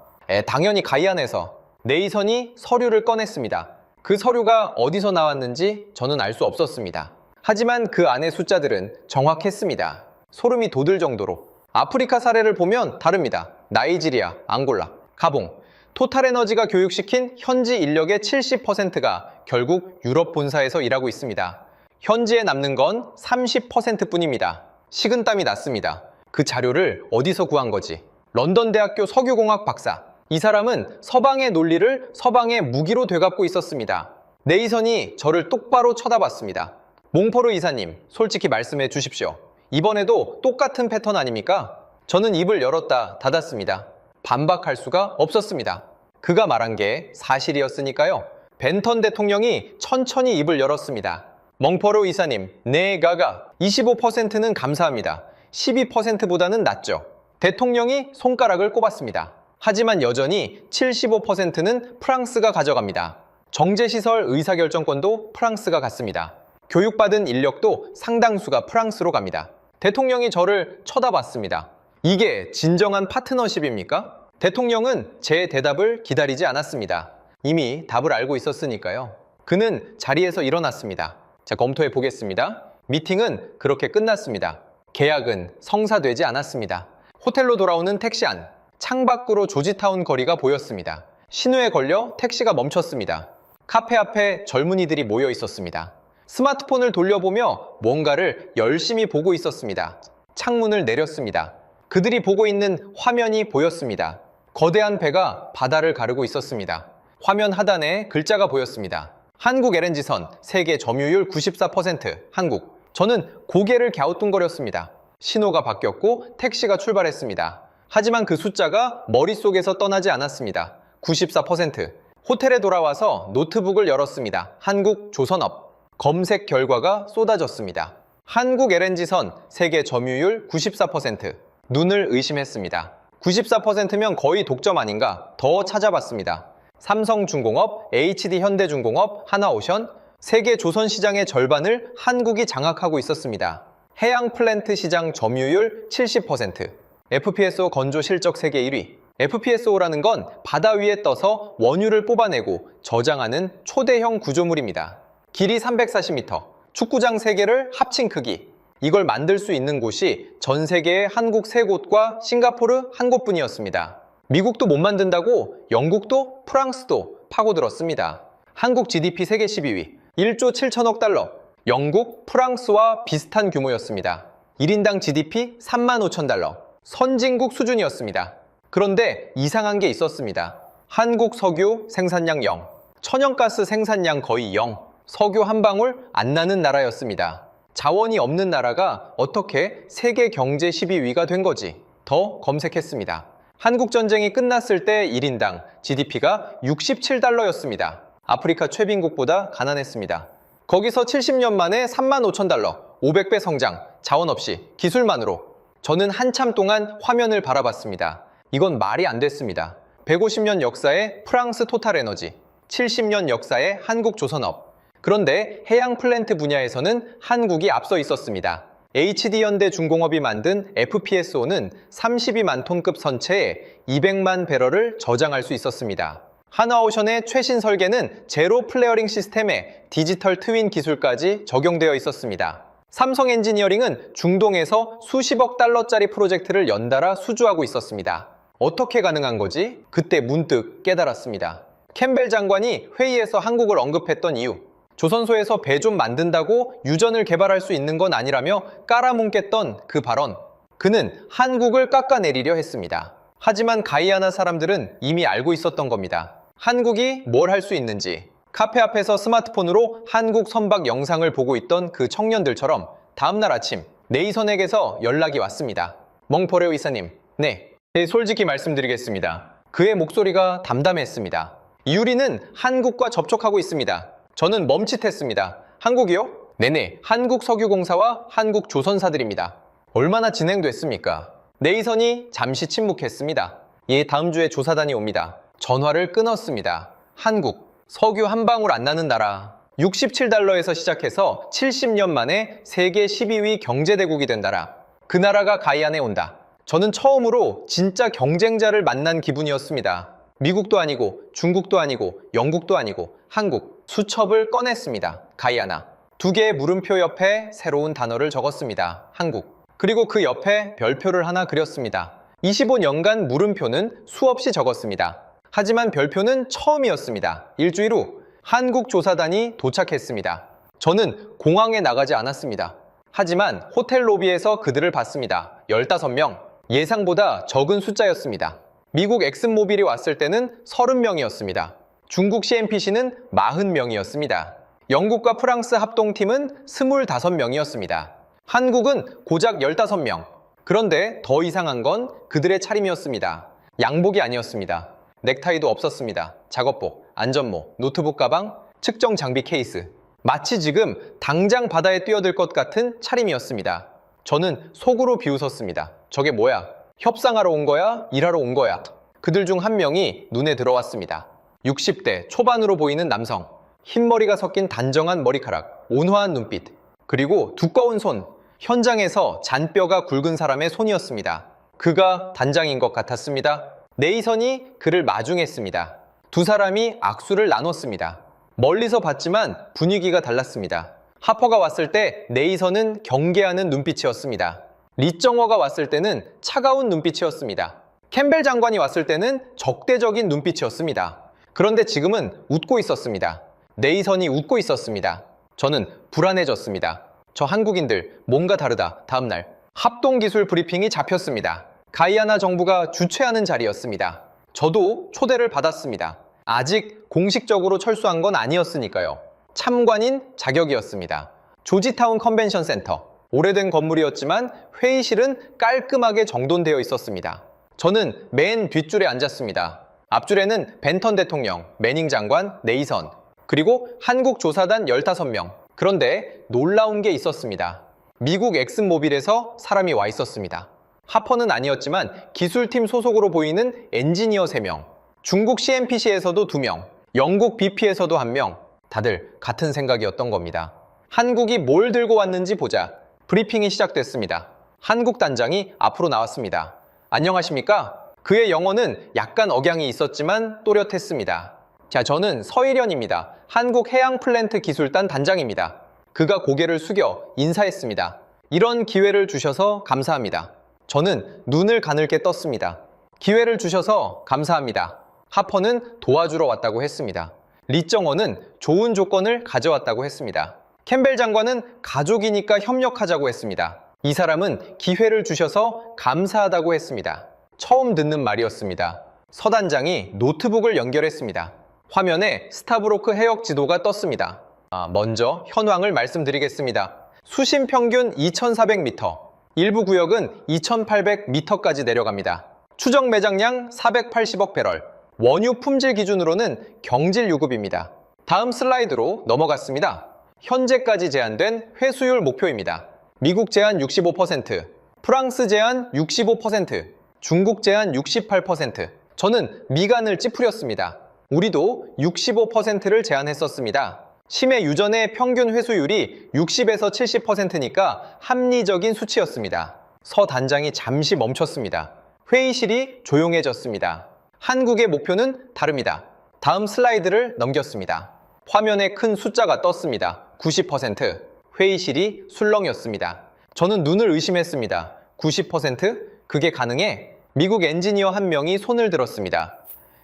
당연히 가이안에서. 네이선이 서류를 꺼냈습니다. 그 서류가 어디서 나왔는지 저는 알 수 없었습니다. 하지만 그 안의 숫자들은 정확했습니다. 소름이 돋을 정도로. 아프리카 사례를 보면 다릅니다. 나이지리아, 앙골라, 가봉. 토탈에너지가 교육시킨 현지 인력의 70%가 결국 유럽 본사에서 일하고 있습니다. 현지에 남는 건 30%뿐입니다. 식은땀이 났습니다. 그 자료를 어디서 구한 거지? 런던 대학교 석유공학 박사. 이 사람은 서방의 논리를 서방의 무기로 되갚고 있었습니다. 네이선이 저를 똑바로 쳐다봤습니다. 몽포르 이사님, 솔직히 말씀해 주십시오. 이번에도 똑같은 패턴 아닙니까? 저는 입을 열었다 닫았습니다. 반박할 수가 없었습니다. 그가 말한 게 사실이었으니까요. 벤턴 대통령이 천천히 입을 열었습니다. 멍포로 이사님, 네 가가 25%는 감사합니다. 12%보다는 낫죠. 대통령이 손가락을 꼽았습니다. 하지만 여전히 75%는 프랑스가 가져갑니다. 정제시설 의사결정권도 프랑스가 갖습니다. 교육받은 인력도 상당수가 프랑스로 갑니다. 대통령이 저를 쳐다봤습니다. 이게 진정한 파트너십입니까? 대통령은 제 대답을 기다리지 않았습니다. 이미 답을 알고 있었으니까요. 그는 자리에서 일어났습니다. 자, 검토해 보겠습니다. 미팅은 그렇게 끝났습니다. 계약은 성사되지 않았습니다. 호텔로 돌아오는 택시 안, 창밖으로 조지타운 거리가 보였습니다. 신호에 걸려 택시가 멈췄습니다. 카페 앞에 젊은이들이 모여 있었습니다. 스마트폰을 돌려보며 뭔가를 열심히 보고 있었습니다. 창문을 내렸습니다. 그들이 보고 있는 화면이 보였습니다. 거대한 배가 바다를 가르고 있었습니다. 화면 하단에 글자가 보였습니다. 한국 LNG선 세계 점유율 94% 한국. 저는 고개를 갸우뚱거렸습니다. 신호가 바뀌었고 택시가 출발했습니다. 하지만 그 숫자가 머릿속에서 떠나지 않았습니다. 94%. 호텔에 돌아와서 노트북을 열었습니다. 한국 조선업. 검색 결과가 쏟아졌습니다. 한국 LNG선 세계 점유율 94%. 눈을 의심했습니다. 94%면 거의 독점 아닌가? 더 찾아봤습니다. 삼성중공업, HD현대중공업, 하나오션, 세계 조선 시장의 절반을 한국이 장악하고 있었습니다. 해양 플랜트 시장 점유율 70%, FPSO 건조 실적 세계 1위. FPSO라는 건 바다 위에 떠서 원유를 뽑아내고 저장하는 초대형 구조물입니다. 길이 340m, 축구장 3개를 합친 크기. 이걸 만들 수 있는 곳이 전 세계의 한국 3곳과 싱가포르 1곳뿐이었습니다. 미국도 못 만든다고 영국도 프랑스도 파고들었습니다. 한국 GDP 세계 12위, 1조 7천억 달러. 영국, 프랑스와 비슷한 규모였습니다. 1인당 GDP 3만 5천 달러. 선진국 수준이었습니다. 그런데 이상한 게 있었습니다. 한국 석유 생산량 0, 천연가스 생산량 거의 0, 석유 한 방울 안 나는 나라였습니다. 자원이 없는 나라가 어떻게 세계 경제 12위가 된 거지? 더 검색했습니다. 한국 전쟁이 끝났을 때 1인당 GDP가 67달러였습니다. 아프리카 최빈국보다 가난했습니다. 거기서 70년 만에 3만 5천 달러, 500배 성장, 자원 없이 기술만으로. 저는 한참 동안 화면을 바라봤습니다. 이건 말이 안 됐습니다. 150년 역사의 프랑스 토탈에너지, 70년 역사의 한국 조선업. 그런데 해양 플랜트 분야에서는 한국이 앞서 있었습니다. HD현대중공업이 만든 FPSO는 32만 톤급 선체에 200만 배럴을 저장할 수 있었습니다. 하나오션의 최신 설계는 제로 플레어링 시스템에 디지털 트윈 기술까지 적용되어 있었습니다. 삼성 엔지니어링은 중동에서 수십억 달러짜리 프로젝트를 연달아 수주하고 있었습니다. 어떻게 가능한 거지? 그때 문득 깨달았습니다. 캠벨 장관이 회의에서 한국을 언급했던 이유. 조선소에서 배 좀 만든다고 유전을 개발할 수 있는 건 아니라며 깔아뭉갰던 그 발언. 그는 한국을 깎아내리려 했습니다. 하지만 가이아나 사람들은 이미 알고 있었던 겁니다. 한국이 뭘 할 수 있는지. 카페 앞에서 스마트폰으로 한국 선박 영상을 보고 있던 그 청년들처럼 다음날 아침 네이선에게서 연락이 왔습니다. 멍포레오 이사님, 네, 솔직히 말씀드리겠습니다. 그의 목소리가 담담했습니다. 유리는 한국과 접촉하고 있습니다. 저는 멈칫했습니다. 한국이요? 네네, 한국석유공사와 한국조선사들입니다. 얼마나 진행됐습니까? 네이선이 잠시 침묵했습니다. 예, 다음 주에 조사단이 옵니다. 전화를 끊었습니다. 한국, 석유 한 방울 안 나는 나라. 67달러에서 시작해서 70년 만에 세계 12위 경제대국이 된 나라. 그 나라가 가이안에 온다. 저는 처음으로 진짜 경쟁자를 만난 기분이었습니다. 미국도 아니고 중국도 아니고 영국도 아니고 한국. 수첩을 꺼냈습니다. 가이아나. 2개의 물음표 옆에 새로운 단어를 적었습니다. 한국. 그리고 그 옆에 별표를 하나 그렸습니다. 25년간 물음표는 수없이 적었습니다. 하지만 별표는 처음이었습니다. 일주일 후 한국 조사단이 도착했습니다. 저는 공항에 나가지 않았습니다. 하지만 호텔 로비에서 그들을 봤습니다. 15명. 예상보다 적은 숫자였습니다. 미국 엑슨모빌이 왔을 때는 30명이었습니다. 중국 CNPC는 40명이었습니다. 영국과 프랑스 합동팀은 25명이었습니다. 한국은 고작 15명. 그런데 더 이상한 건 그들의 차림이었습니다. 양복이 아니었습니다. 넥타이도 없었습니다. 작업복, 안전모, 노트북 가방, 측정 장비 케이스. 마치 지금 당장 바다에 뛰어들 것 같은 차림이었습니다. 저는 속으로 비웃었습니다. 저게 뭐야? 협상하러 온 거야? 일하러 온 거야? 그들 중 한 명이 눈에 들어왔습니다. 60대 초반으로 보이는 남성. 흰머리가 섞인 단정한 머리카락, 온화한 눈빛, 그리고 두꺼운 손. 현장에서 잔뼈가 굵은 사람의 손이었습니다. 그가 단장인 것 같았습니다. 네이선이 그를 마중했습니다. 두 사람이 악수를 나눴습니다. 멀리서 봤지만 분위기가 달랐습니다. 하퍼가 왔을 때 네이선은 경계하는 눈빛이었습니다. 리정허가 왔을 때는 차가운 눈빛이었습니다. 캠벨 장관이 왔을 때는 적대적인 눈빛이었습니다. 그런데 지금은 웃고 있었습니다. 네이선이 웃고 있었습니다. 저는 불안해졌습니다. 저 한국인들 뭔가 다르다. 다음날 합동기술 브리핑이 잡혔습니다. 가이아나 정부가 주최하는 자리였습니다. 저도 초대를 받았습니다. 아직 공식적으로 철수한 건 아니었으니까요. 참관인 자격이었습니다. 조지타운 컨벤션 센터. 오래된 건물이었지만 회의실은 깔끔하게 정돈되어 있었습니다. 저는 맨 뒷줄에 앉았습니다. 앞줄에는 벤턴 대통령, 매닝 장관, 네이선, 그리고 한국 조사단 15명. 그런데 놀라운 게 있었습니다. 미국 엑슨모빌에서 사람이 와 있었습니다. 하퍼는 아니었지만 기술팀 소속으로 보이는 엔지니어 3명, 중국 CNPC에서도 2명, 영국 BP에서도 1명, 다들 같은 생각이었던 겁니다. 한국이 뭘 들고 왔는지 보자. 브리핑이 시작됐습니다. 한국 단장이 앞으로 나왔습니다. 안녕하십니까? 그의 영어는 약간 억양이 있었지만 또렷했습니다. 자, 저는 서일현입니다. 한국해양플랜트 기술단 단장입니다. 그가 고개를 숙여 인사했습니다. 이런 기회를 주셔서 감사합니다. 저는 눈을 가늘게 떴습니다. 기회를 주셔서 감사합니다. 하퍼는 도와주러 왔다고 했습니다. 리정허는 좋은 조건을 가져왔다고 했습니다. 캠벨 장관은 가족이니까 협력하자고 했습니다. 이 사람은 기회를 주셔서 감사하다고 했습니다. 처음 듣는 말이었습니다. 서 단장이 노트북을 연결했습니다. 화면에 스타브로크 해역 지도가 떴습니다. 먼저 현황을 말씀드리겠습니다. 수심 평균 2,400m, 일부 구역은 2,800m까지 내려갑니다. 추정 매장량 480억 배럴, 원유 품질 기준으로는 경질 유급입니다. 다음 슬라이드로 넘어갔습니다. 현재까지 제한된 회수율 목표입니다. 미국 제한 65%, 프랑스 제한 65%, 중국 제한 68%. 저는 미간을 찌푸렸습니다. 우리도 65%를 제한했었습니다. 심해 유전의 평균 회수율이 60에서 70%니까 합리적인 수치였습니다. 서 단장이 잠시 멈췄습니다. 회의실이 조용해졌습니다. 한국의 목표는 다릅니다. 다음 슬라이드를 넘겼습니다. 화면에 큰 숫자가 떴습니다. 90%. 회의실이 술렁였습니다. 저는 눈을 의심했습니다. 90%? 그게 가능해? 미국 엔지니어 한 명이 손을 들었습니다.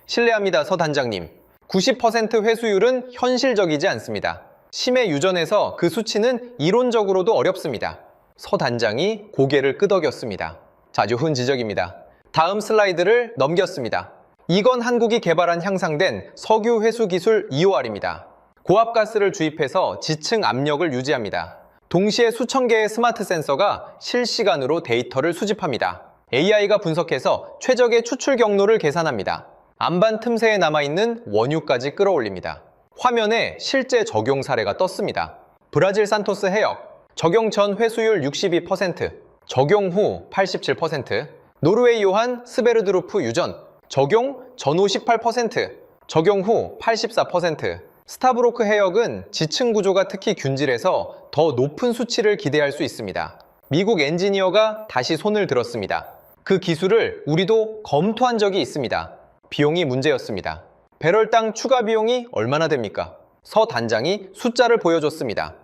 실례합니다, 서 단장님. 90% 회수율은 현실적이지 않습니다. 심해 유전에서 그 수치는 이론적으로도 어렵습니다. 서 단장이 고개를 끄덕였습니다. 자주 흔 지적입니다. 다음 슬라이드를 넘겼습니다. 이건 한국이 개발한 향상된 석유 회수 기술 EOR입니다. 고압가스를 주입해서 지층 압력을 유지합니다. 동시에 수천 개의 스마트 센서가 실시간으로 데이터를 수집합니다. AI가 분석해서 최적의 추출 경로를 계산합니다. 안반 틈새에 남아있는 원유까지 끌어올립니다. 화면에 실제 적용 사례가 떴습니다. 브라질 산토스 해역, 적용 전 회수율 62%, 적용 후 87%, 노르웨이 요한 스베르드루프 유전, 적용 전후 18%, 적용 후 84%, 스타브로크 해역은 지층 구조가 특히 균질해서 더 높은 수치를 기대할 수 있습니다. 미국 엔지니어가 다시 손을 들었습니다. 그 기술을 우리도 검토한 적이 있습니다. 비용이 문제였습니다. 배럴당 추가 비용이 얼마나 됩니까? 서 단장이 숫자를 보여줬습니다.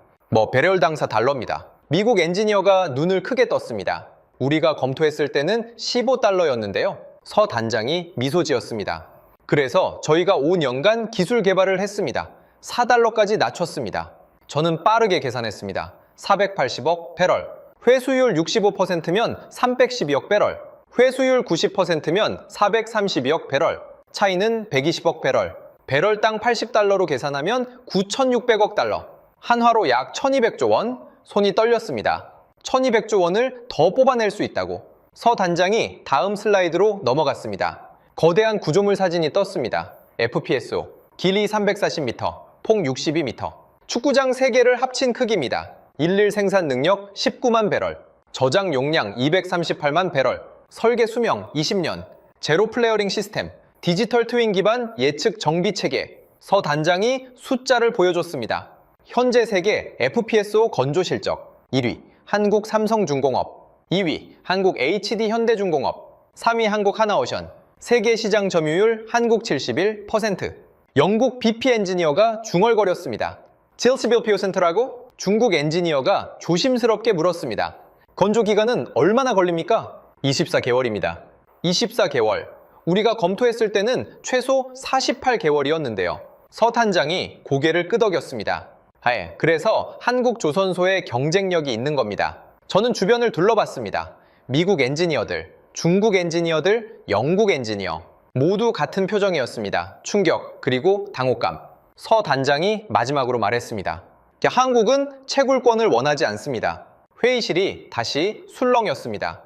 배럴당 $4입니다. 미국 엔지니어가 눈을 크게 떴습니다. 우리가 검토했을 때는 $15였는데요. 서 단장이 미소 지었습니다. 그래서 저희가 5년간 기술 개발을 했습니다. $4까지 낮췄습니다. 저는 빠르게 계산했습니다. 480억 배럴. 회수율 65%면 312억 배럴. 회수율 90%면 432억 배럴. 차이는 120억 배럴. 배럴당 80달러로 계산하면 9,600억 달러. 한화로 약 1,200조 원. 손이 떨렸습니다. 1,200조 원을 더 뽑아낼 수 있다고. 서 단장이 다음 슬라이드로 넘어갔습니다. 거대한 구조물 사진이 떴습니다. FPSO, 길이 340m, 폭 62m. 축구장 3개를 합친 크기입니다. 일일 생산 능력 19만 배럴, 저장 용량 238만 배럴, 설계 수명 20년, 제로 플레어링 시스템, 디지털 트윈 기반 예측 정비 체계. 서 단장이 숫자를 보여줬습니다. 현재 세계 FPSO 건조 실적 1위 한국 삼성중공업, 2위 한국 HD 현대중공업, 3위 한국 하나오션, 세계 시장 점유율 한국 71%. 영국 BP 엔지니어가 중얼거렸습니다. 질스빌 피오센터라고? 중국 엔지니어가 조심스럽게 물었습니다. 건조 기간은 얼마나 걸립니까? 24개월입니다. 24개월. 우리가 검토했을 때는 최소 48개월이었는데요. 서 단장이 고개를 끄덕였습니다. 그래서 한국 조선소의 경쟁력이 있는 겁니다. 저는 주변을 둘러봤습니다. 미국 엔지니어들, 중국 엔지니어들, 영국 엔지니어. 모두 같은 표정이었습니다. 충격, 그리고 당혹감. 서 단장이 마지막으로 말했습니다. 한국은 채굴권을 원하지 않습니다. 회의실이 다시 술렁였습니다.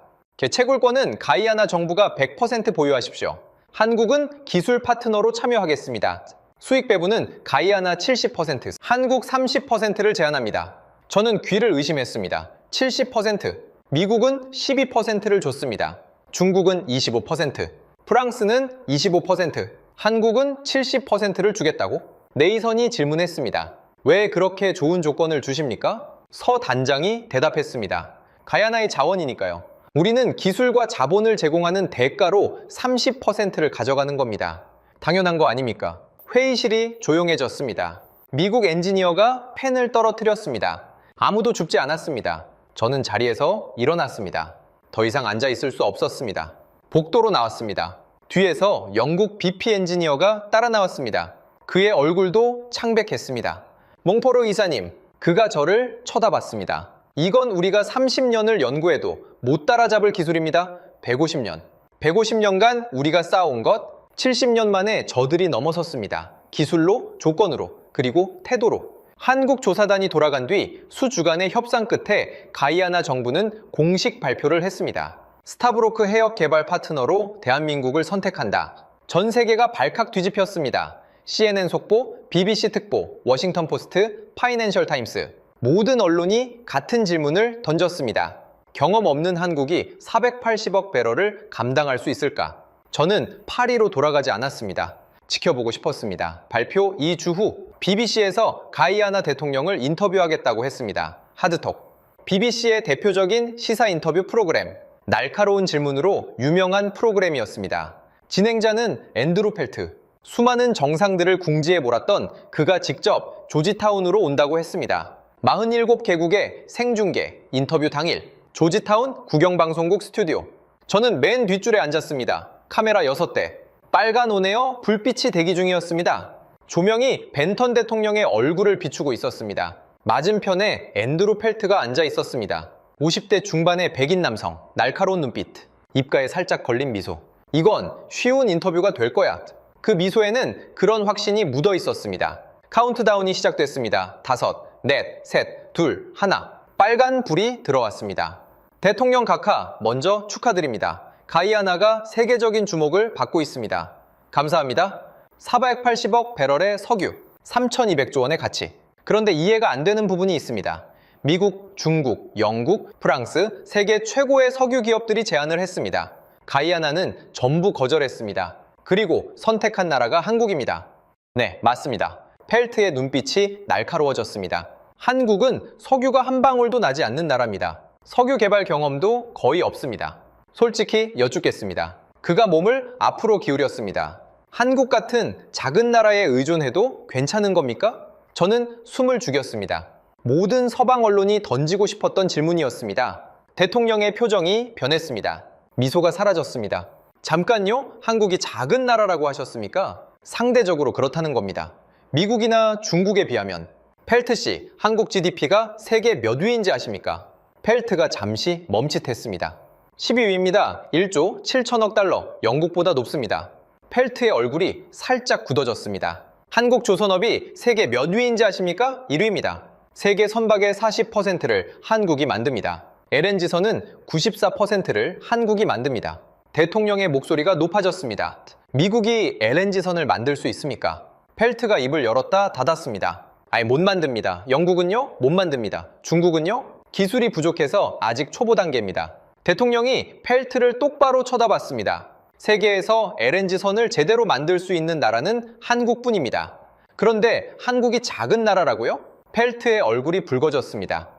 채굴권은 가이아나 정부가 100% 보유하십시오. 한국은 기술 파트너로 참여하겠습니다. 수익 배분은 가이아나 70%, 한국 30%를 제안합니다. 저는 귀를 의심했습니다. 70%, 미국은 12%를 줬습니다. 중국은 25%, 프랑스는 25%, 한국은 70%를 주겠다고? 네이선이 질문했습니다. 왜 그렇게 좋은 조건을 주십니까? 서 단장이 대답했습니다. 가야나의 자원이니까요. 우리는 기술과 자본을 제공하는 대가로 30%를 가져가는 겁니다. 당연한 거 아닙니까? 회의실이 조용해졌습니다. 미국 엔지니어가 펜을 떨어뜨렸습니다. 아무도 죽지 않았습니다. 저는 자리에서 일어났습니다. 더 이상 앉아 있을 수 없었습니다. 복도로 나왔습니다. 뒤에서 영국 BP 엔지니어가 따라 나왔습니다. 그의 얼굴도 창백했습니다. 몽포르 이사님, 그가 저를 쳐다봤습니다. 이건 우리가 30년을 연구해도 못 따라잡을 기술입니다. 150년. 150년간 우리가 쌓아온 것, 70년 만에 저들이 넘어섰습니다. 기술로, 조건으로, 그리고 태도로. 한국 조사단이 돌아간 뒤 수주간의 협상 끝에 가이아나 정부는 공식 발표를 했습니다. 스타브로크 해역 개발 파트너로 대한민국을 선택한다. 전 세계가 발칵 뒤집혔습니다. CNN 속보, BBC 특보, 워싱턴 포스트, 파이낸셜 타임스. 모든 언론이 같은 질문을 던졌습니다. 경험 없는 한국이 480억 배럴을 감당할 수 있을까? 저는 파리로 돌아가지 않았습니다. 지켜보고 싶었습니다. 발표 2주 후 BBC에서 가이아나 대통령을 인터뷰하겠다고 했습니다. 하드톡. BBC의 대표적인 시사 인터뷰 프로그램. 날카로운 질문으로 유명한 프로그램이었습니다. 진행자는 앤드루 펠트. 수많은 정상들을 궁지에 몰았던 그가 직접 조지타운으로 온다고 했습니다. 47개국의 생중계, 인터뷰 당일, 조지타운 국영방송국 스튜디오. 저는 맨 뒷줄에 앉았습니다. 카메라 6대. 빨간 온에어 불빛이 대기 중이었습니다. 조명이 벤턴 대통령의 얼굴을 비추고 있었습니다. 맞은편에 앤드루 펠트가 앉아 있었습니다. 50대 중반의 백인 남성, 날카로운 눈빛, 입가에 살짝 걸린 미소. 이건 쉬운 인터뷰가 될 거야. 그 미소에는 그런 확신이 묻어 있었습니다. 카운트다운이 시작됐습니다. 5, 넷, 셋, 둘, 하나. 빨간 불이 들어왔습니다. 대통령 각하, 먼저 축하드립니다. 가이아나가 세계적인 주목을 받고 있습니다. 감사합니다. 480억 배럴의 석유, 3,200조 원의 가치. 그런데 이해가 안 되는 부분이 있습니다. 미국, 중국, 영국, 프랑스, 세계 최고의 석유 기업들이 제안을 했습니다. 가이아나는 전부 거절했습니다. 그리고 선택한 나라가 한국입니다. 네, 맞습니다. 펠트의 눈빛이 날카로워졌습니다. 한국은 석유가 한 방울도 나지 않는 나라입니다. 석유 개발 경험도 거의 없습니다. 솔직히 여쭙겠습니다. 그가 몸을 앞으로 기울였습니다. 한국 같은 작은 나라에 의존해도 괜찮은 겁니까? 저는 숨을 죽였습니다. 모든 서방 언론이 던지고 싶었던 질문이었습니다. 대통령의 표정이 변했습니다. 미소가 사라졌습니다. 잠깐요? 한국이 작은 나라라고 하셨습니까? 상대적으로 그렇다는 겁니다. 미국이나 중국에 비하면. 펠트 씨, 한국 GDP가 세계 몇 위인지 아십니까? 펠트가 잠시 멈칫했습니다. 12위입니다. 1조 7천억 달러, 영국보다 높습니다. 펠트의 얼굴이 살짝 굳어졌습니다. 한국조선업이 세계 몇 위인지 아십니까? 1위입니다. 세계 선박의 40%를 한국이 만듭니다. LNG선은 94%를 한국이 만듭니다. 대통령의 목소리가 높아졌습니다. 미국이 LNG선을 만들 수 있습니까? 펠트가 입을 열었다 닫았습니다. 아예 못 만듭니다. 영국은요? 못 만듭니다. 중국은요? 기술이 부족해서 아직 초보 단계입니다. 대통령이 펠트를 똑바로 쳐다봤습니다. 세계에서 LNG선을 제대로 만들 수 있는 나라는 한국뿐입니다. 그런데 한국이 작은 나라라고요? 펠트의 얼굴이 붉어졌습니다.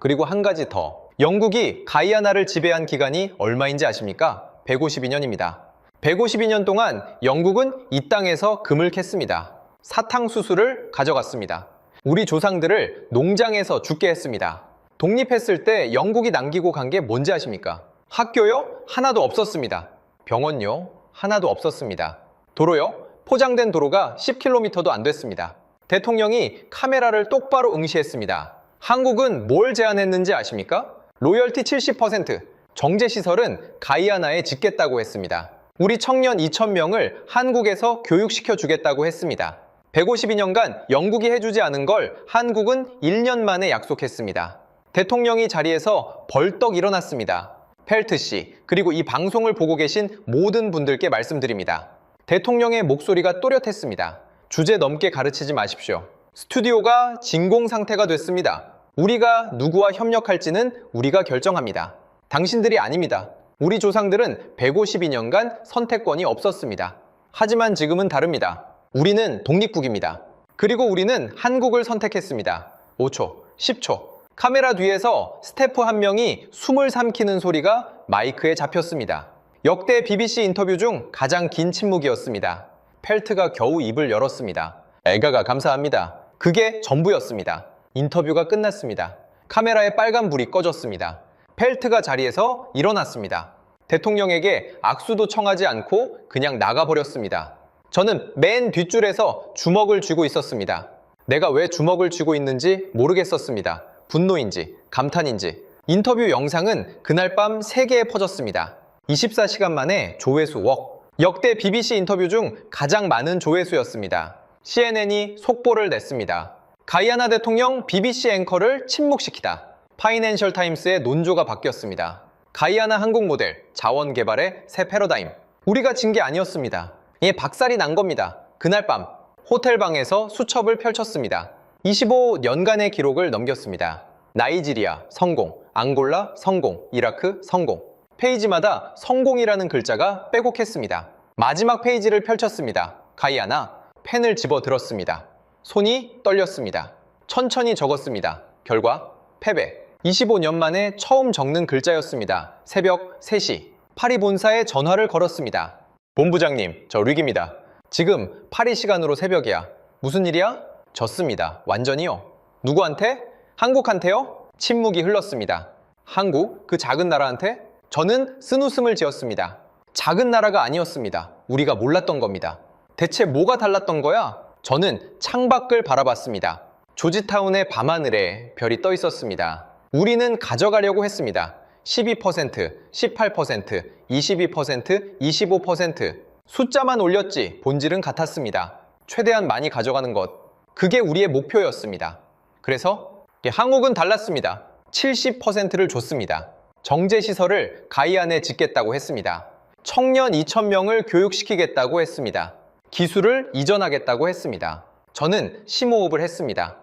그리고 한 가지 더. 영국이 가이아나를 지배한 기간이 얼마인지 아십니까? 152년입니다. 152년 동안 영국은 이 땅에서 금을 캤습니다. 사탕수수를 가져갔습니다. 우리 조상들을 농장에서 죽게 했습니다. 독립했을 때 영국이 남기고 간 게 뭔지 아십니까? 학교요? 하나도 없었습니다. 병원요? 하나도 없었습니다. 도로요? 포장된 도로가 10km도 안 됐습니다. 대통령이 카메라를 똑바로 응시했습니다. 한국은 뭘 제안했는지 아십니까? 로열티 70%, 정제시설은 가이아나에 짓겠다고 했습니다. 우리 청년 2,000명을 한국에서 교육시켜 주겠다고 했습니다. 152년간 영국이 해주지 않은 걸 한국은 1년 만에 약속했습니다. 대통령이 자리에서 벌떡 일어났습니다. 펠트 씨, 그리고 이 방송을 보고 계신 모든 분들께 말씀드립니다. 대통령의 목소리가 또렷했습니다. 주제 넘게 가르치지 마십시오. 스튜디오가 진공 상태가 됐습니다. 우리가 누구와 협력할지는 우리가 결정합니다. 당신들이 아닙니다. 우리 조상들은 152년간 선택권이 없었습니다. 하지만 지금은 다릅니다. 우리는 독립국입니다. 그리고 우리는 한국을 선택했습니다. 5초, 10초. 카메라 뒤에서 스태프 한 명이 숨을 삼키는 소리가 마이크에 잡혔습니다. 역대 BBC 인터뷰 중 가장 긴 침묵이었습니다. 펠트가 겨우 입을 열었습니다. 애가가 감사합니다. 그게 전부였습니다. 인터뷰가 끝났습니다. 카메라의 빨간 불이 꺼졌습니다. 펠트가 자리에서 일어났습니다. 대통령에게 악수도 청하지 않고 그냥 나가버렸습니다. 저는 맨 뒷줄에서 주먹을 쥐고 있었습니다. 내가 왜 주먹을 쥐고 있는지 모르겠었습니다. 분노인지 감탄인지. 인터뷰 영상은 그날 밤 세계에 퍼졌습니다. 24시간 만에 조회수 억. 역대 BBC 인터뷰 중 가장 많은 조회수였습니다. CNN이 속보를 냈습니다. 가이아나 대통령 BBC 앵커를 침묵시키다. 파이낸셜 타임스의 논조가 바뀌었습니다. 가이아나 항공 모델, 자원 개발의 새 패러다임. 우리가 진 게 아니었습니다. 박살이 난 겁니다. 그날 밤 호텔방에서 수첩을 펼쳤습니다. 25년간의 기록을 넘겼습니다. 나이지리아 성공, 앙골라 성공, 이라크 성공. 페이지마다 성공이라는 글자가 빼곡했습니다. 마지막 페이지를 펼쳤습니다. 가이아나, 펜을 집어 들었습니다. 손이 떨렸습니다. 천천히 적었습니다. 결과 패배. 25년 만에 처음 적는 글자였습니다. 새벽 3시. 파리 본사에 전화를 걸었습니다. 본부장님, 저 릭입니다. 지금 파리 시간으로 새벽이야. 무슨 일이야? 졌습니다. 완전히요. 누구한테? 한국한테요? 침묵이 흘렀습니다. 한국? 그 작은 나라한테? 저는 쓴웃음을 지었습니다. 작은 나라가 아니었습니다. 우리가 몰랐던 겁니다. 대체 뭐가 달랐던 거야? 저는 창밖을 바라봤습니다. 조지타운의 밤하늘에 별이 떠 있었습니다. 우리는 가져가려고 했습니다. 12%, 18%, 22%, 25%. 숫자만 올렸지 본질은 같았습니다. 최대한 많이 가져가는 것. 그게 우리의 목표였습니다. 그래서 한국은 달랐습니다. 70%를 줬습니다. 정제시설을 가이안에 짓겠다고 했습니다. 청년 2,000명을 교육시키겠다고 했습니다. 기술을 이전하겠다고 했습니다. 저는 심호흡을 했습니다.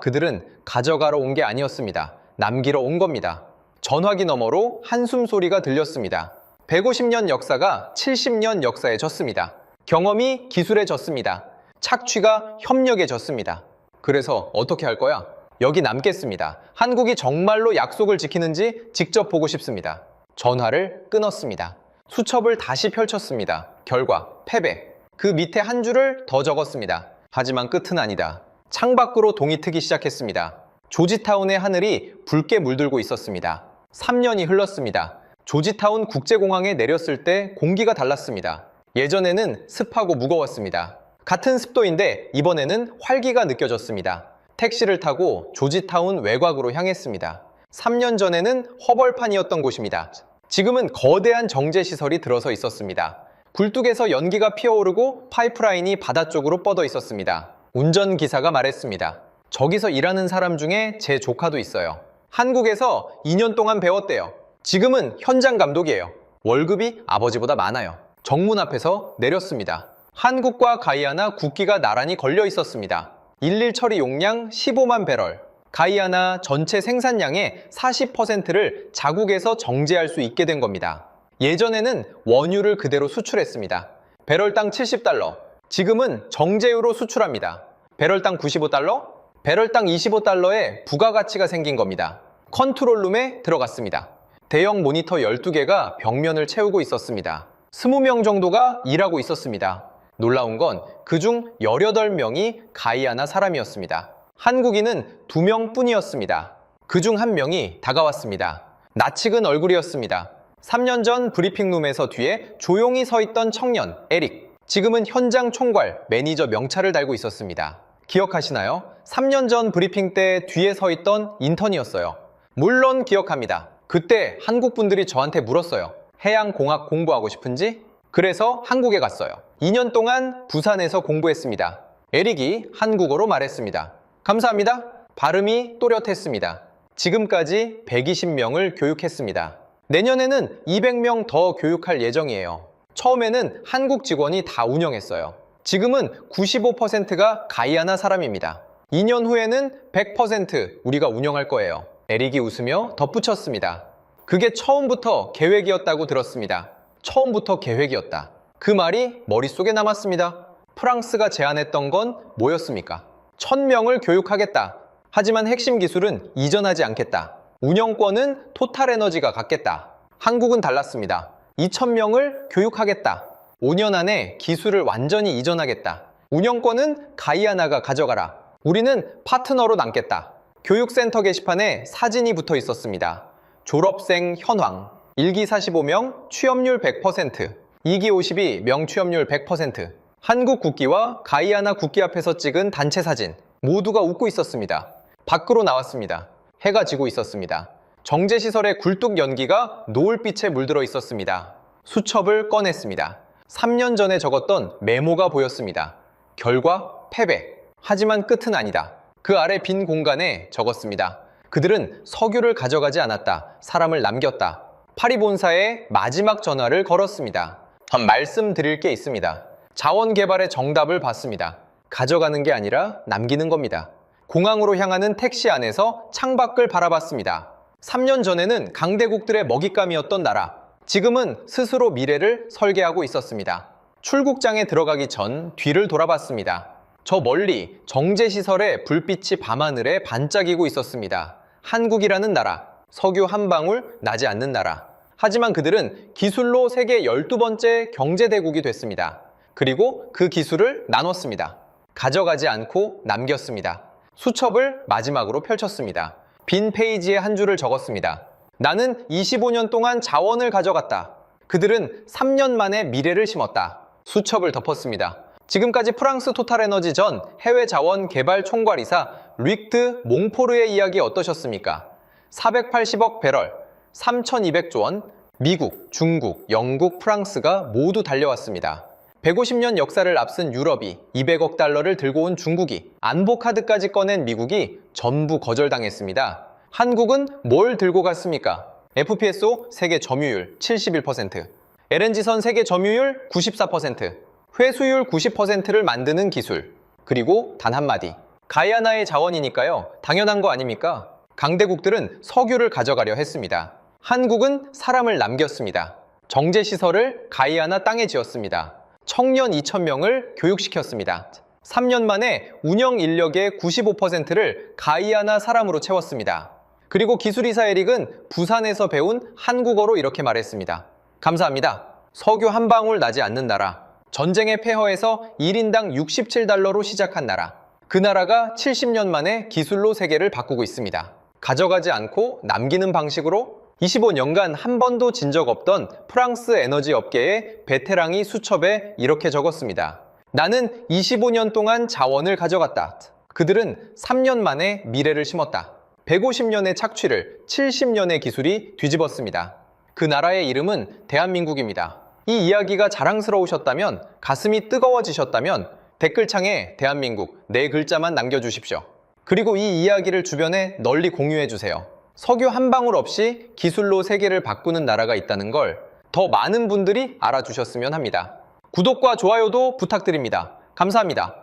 그들은 가져가러 온 게 아니었습니다. 남기러 온 겁니다. 전화기 너머로 한숨 소리가 들렸습니다. 150년 역사가 70년 역사에 졌습니다. 경험이 기술에 졌습니다. 착취가 협력에 졌습니다. 그래서 어떻게 할 거야? 여기 남겠습니다. 한국이 정말로 약속을 지키는지 직접 보고 싶습니다. 전화를 끊었습니다. 수첩을 다시 펼쳤습니다. 결과 패배. 그 밑에 한 줄을 더 적었습니다. 하지만 끝은 아니다. 창밖으로 동이 트기 시작했습니다. 조지타운의 하늘이 붉게 물들고 있었습니다. 3년이 흘렀습니다. 조지타운 국제공항에 내렸을 때 공기가 달랐습니다. 예전에는 습하고 무거웠습니다. 같은 습도인데 이번에는 활기가 느껴졌습니다. 택시를 타고 조지타운 외곽으로 향했습니다. 3년 전에는 허벌판이었던 곳입니다. 지금은 거대한 정제시설이 들어서 있었습니다. 굴뚝에서 연기가 피어오르고 파이프라인이 바다 쪽으로 뻗어 있었습니다. 운전기사가 말했습니다. 저기서 일하는 사람 중에 제 조카도 있어요. 한국에서 2년 동안 배웠대요. 지금은 현장 감독이에요. 월급이 아버지보다 많아요. 정문 앞에서 내렸습니다. 한국과 가이아나 국기가 나란히 걸려 있었습니다. 일일 처리 용량 15만 배럴. 가이아나 전체 생산량의 40%를 자국에서 정제할 수 있게 된 겁니다. 예전에는 원유를 그대로 수출했습니다. 배럴당 70달러. 지금은 정제유로 수출합니다. 배럴당 95달러? 배럴당 25달러의 부가가치가 생긴 겁니다. 컨트롤룸에 들어갔습니다. 대형 모니터 12개가 벽면을 채우고 있었습니다. 20명 정도가 일하고 있었습니다. 놀라운 건 그중 18명이 가이아나 사람이었습니다. 한국인은 2명 뿐이었습니다. 그중 1명이 다가왔습니다. 낯익은 얼굴이었습니다. 3년 전 브리핑룸에서 뒤에 조용히 서 있던 청년 에릭. 지금은 현장 총괄, 매니저 명찰을 달고 있었습니다. 기억하시나요? 3년 전 브리핑 때 뒤에 서 있던 인턴이었어요. 물론 기억합니다. 그때 한국 분들이 저한테 물었어요. 해양공학 공부하고 싶은지? 그래서 한국에 갔어요. 2년 동안 부산에서 공부했습니다. 에릭이 한국어로 말했습니다. 감사합니다. 발음이 또렷했습니다. 지금까지 120명을 교육했습니다. 내년에는 200명 더 교육할 예정이에요. 처음에는 한국 직원이 다 운영했어요. 지금은 95%가 가이아나 사람입니다. 2년 후에는 100% 우리가 운영할 거예요. 에릭이 웃으며 덧붙였습니다. 그게 처음부터 계획이었다고 들었습니다. 처음부터 계획이었다. 그 말이 머릿속에 남았습니다. 프랑스가 제안했던 건 뭐였습니까? 1000명을 교육하겠다. 하지만 핵심 기술은 이전하지 않겠다. 운영권은 토탈에너지가 갖겠다. 한국은 달랐습니다. 2000명을 교육하겠다. 5년 안에 기술을 완전히 이전하겠다. 운영권은 가이아나가 가져가라. 우리는 파트너로 남겠다. 교육센터 게시판에 사진이 붙어 있었습니다. 졸업생 현황. 1기 45명, 취업률 100%. 2기 52, 명취업률 100%. 한국 국기와 가이아나 국기 앞에서 찍은 단체 사진. 모두가 웃고 있었습니다. 밖으로 나왔습니다. 해가 지고 있었습니다. 정제시설의 굴뚝 연기가 노을빛에 물들어 있었습니다. 수첩을 꺼냈습니다. 3년 전에 적었던 메모가 보였습니다. 결과 패배. 하지만 끝은 아니다. 그 아래 빈 공간에 적었습니다. 그들은 석유를 가져가지 않았다. 사람을 남겼다. 파리 본사에 마지막 전화를 걸었습니다. 말씀드릴 게 있습니다. 자원 개발의 정답을 봤습니다. 가져가는 게 아니라 남기는 겁니다. 공항으로 향하는 택시 안에서 창밖을 바라봤습니다. 3년 전에는 강대국들의 먹잇감이었던 나라. 지금은 스스로 미래를 설계하고 있었습니다. 출국장에 들어가기 전 뒤를 돌아봤습니다. 저 멀리 정제시설의 불빛이 밤하늘에 반짝이고 있었습니다. 한국이라는 나라, 석유 한 방울 나지 않는 나라. 하지만 그들은 기술로 세계 12번째 경제대국이 됐습니다. 그리고 그 기술을 나눴습니다. 가져가지 않고 남겼습니다. 수첩을 마지막으로 펼쳤습니다. 빈 페이지에 한 줄을 적었습니다. 나는 25년 동안 자원을 가져갔다. 그들은 3년 만에 미래를 심었다. 수첩을 덮었습니다. 지금까지 프랑스 토탈에너지 전 해외 자원 개발 총괄이사 릭드 몽포르의 이야기 어떠셨습니까? 480억 배럴, 3,200조 원, 미국, 중국, 영국, 프랑스가 모두 달려왔습니다. 150년 역사를 앞선 유럽이 200억 달러를 들고 온 중국이, 안보 카드까지 꺼낸 미국이 전부 거절당했습니다. 한국은 뭘 들고 갔습니까? FPSO 세계 점유율 71%, LNG선 세계 점유율 94%, 회수율 90%를 만드는 기술, 그리고 단 한마디, 가이아나의 자원이니까요. 당연한 거 아닙니까? 강대국들은 석유를 가져가려 했습니다. 한국은 사람을 남겼습니다. 정제시설을 가이아나 땅에 지었습니다. 청년 2,000명을 교육시켰습니다. 3년 만에 운영 인력의 95%를 가이아나 사람으로 채웠습니다. 그리고 기술이사 에릭은 부산에서 배운 한국어로 이렇게 말했습니다. 감사합니다. 석유 한 방울 나지 않는 나라. 전쟁의 폐허에서 1인당 67달러로 시작한 나라. 그 나라가 70년 만에 기술로 세계를 바꾸고 있습니다. 가져가지 않고 남기는 방식으로 25년간 한 번도 진 적 없던 프랑스 에너지 업계의 베테랑이 수첩에 이렇게 적었습니다. 나는 25년 동안 자원을 가져갔다. 그들은 3년 만에 미래를 심었다. 150년의 착취를 70년의 기술이 뒤집었습니다. 그 나라의 이름은 대한민국입니다. 이 이야기가 자랑스러우셨다면, 가슴이 뜨거워지셨다면 댓글창에 대한민국 4글자만 남겨주십시오. 그리고 이 이야기를 주변에 널리 공유해주세요. 석유 한 방울 없이 기술로 세계를 바꾸는 나라가 있다는 걸 더 많은 분들이 알아주셨으면 합니다. 구독과 좋아요도 부탁드립니다. 감사합니다.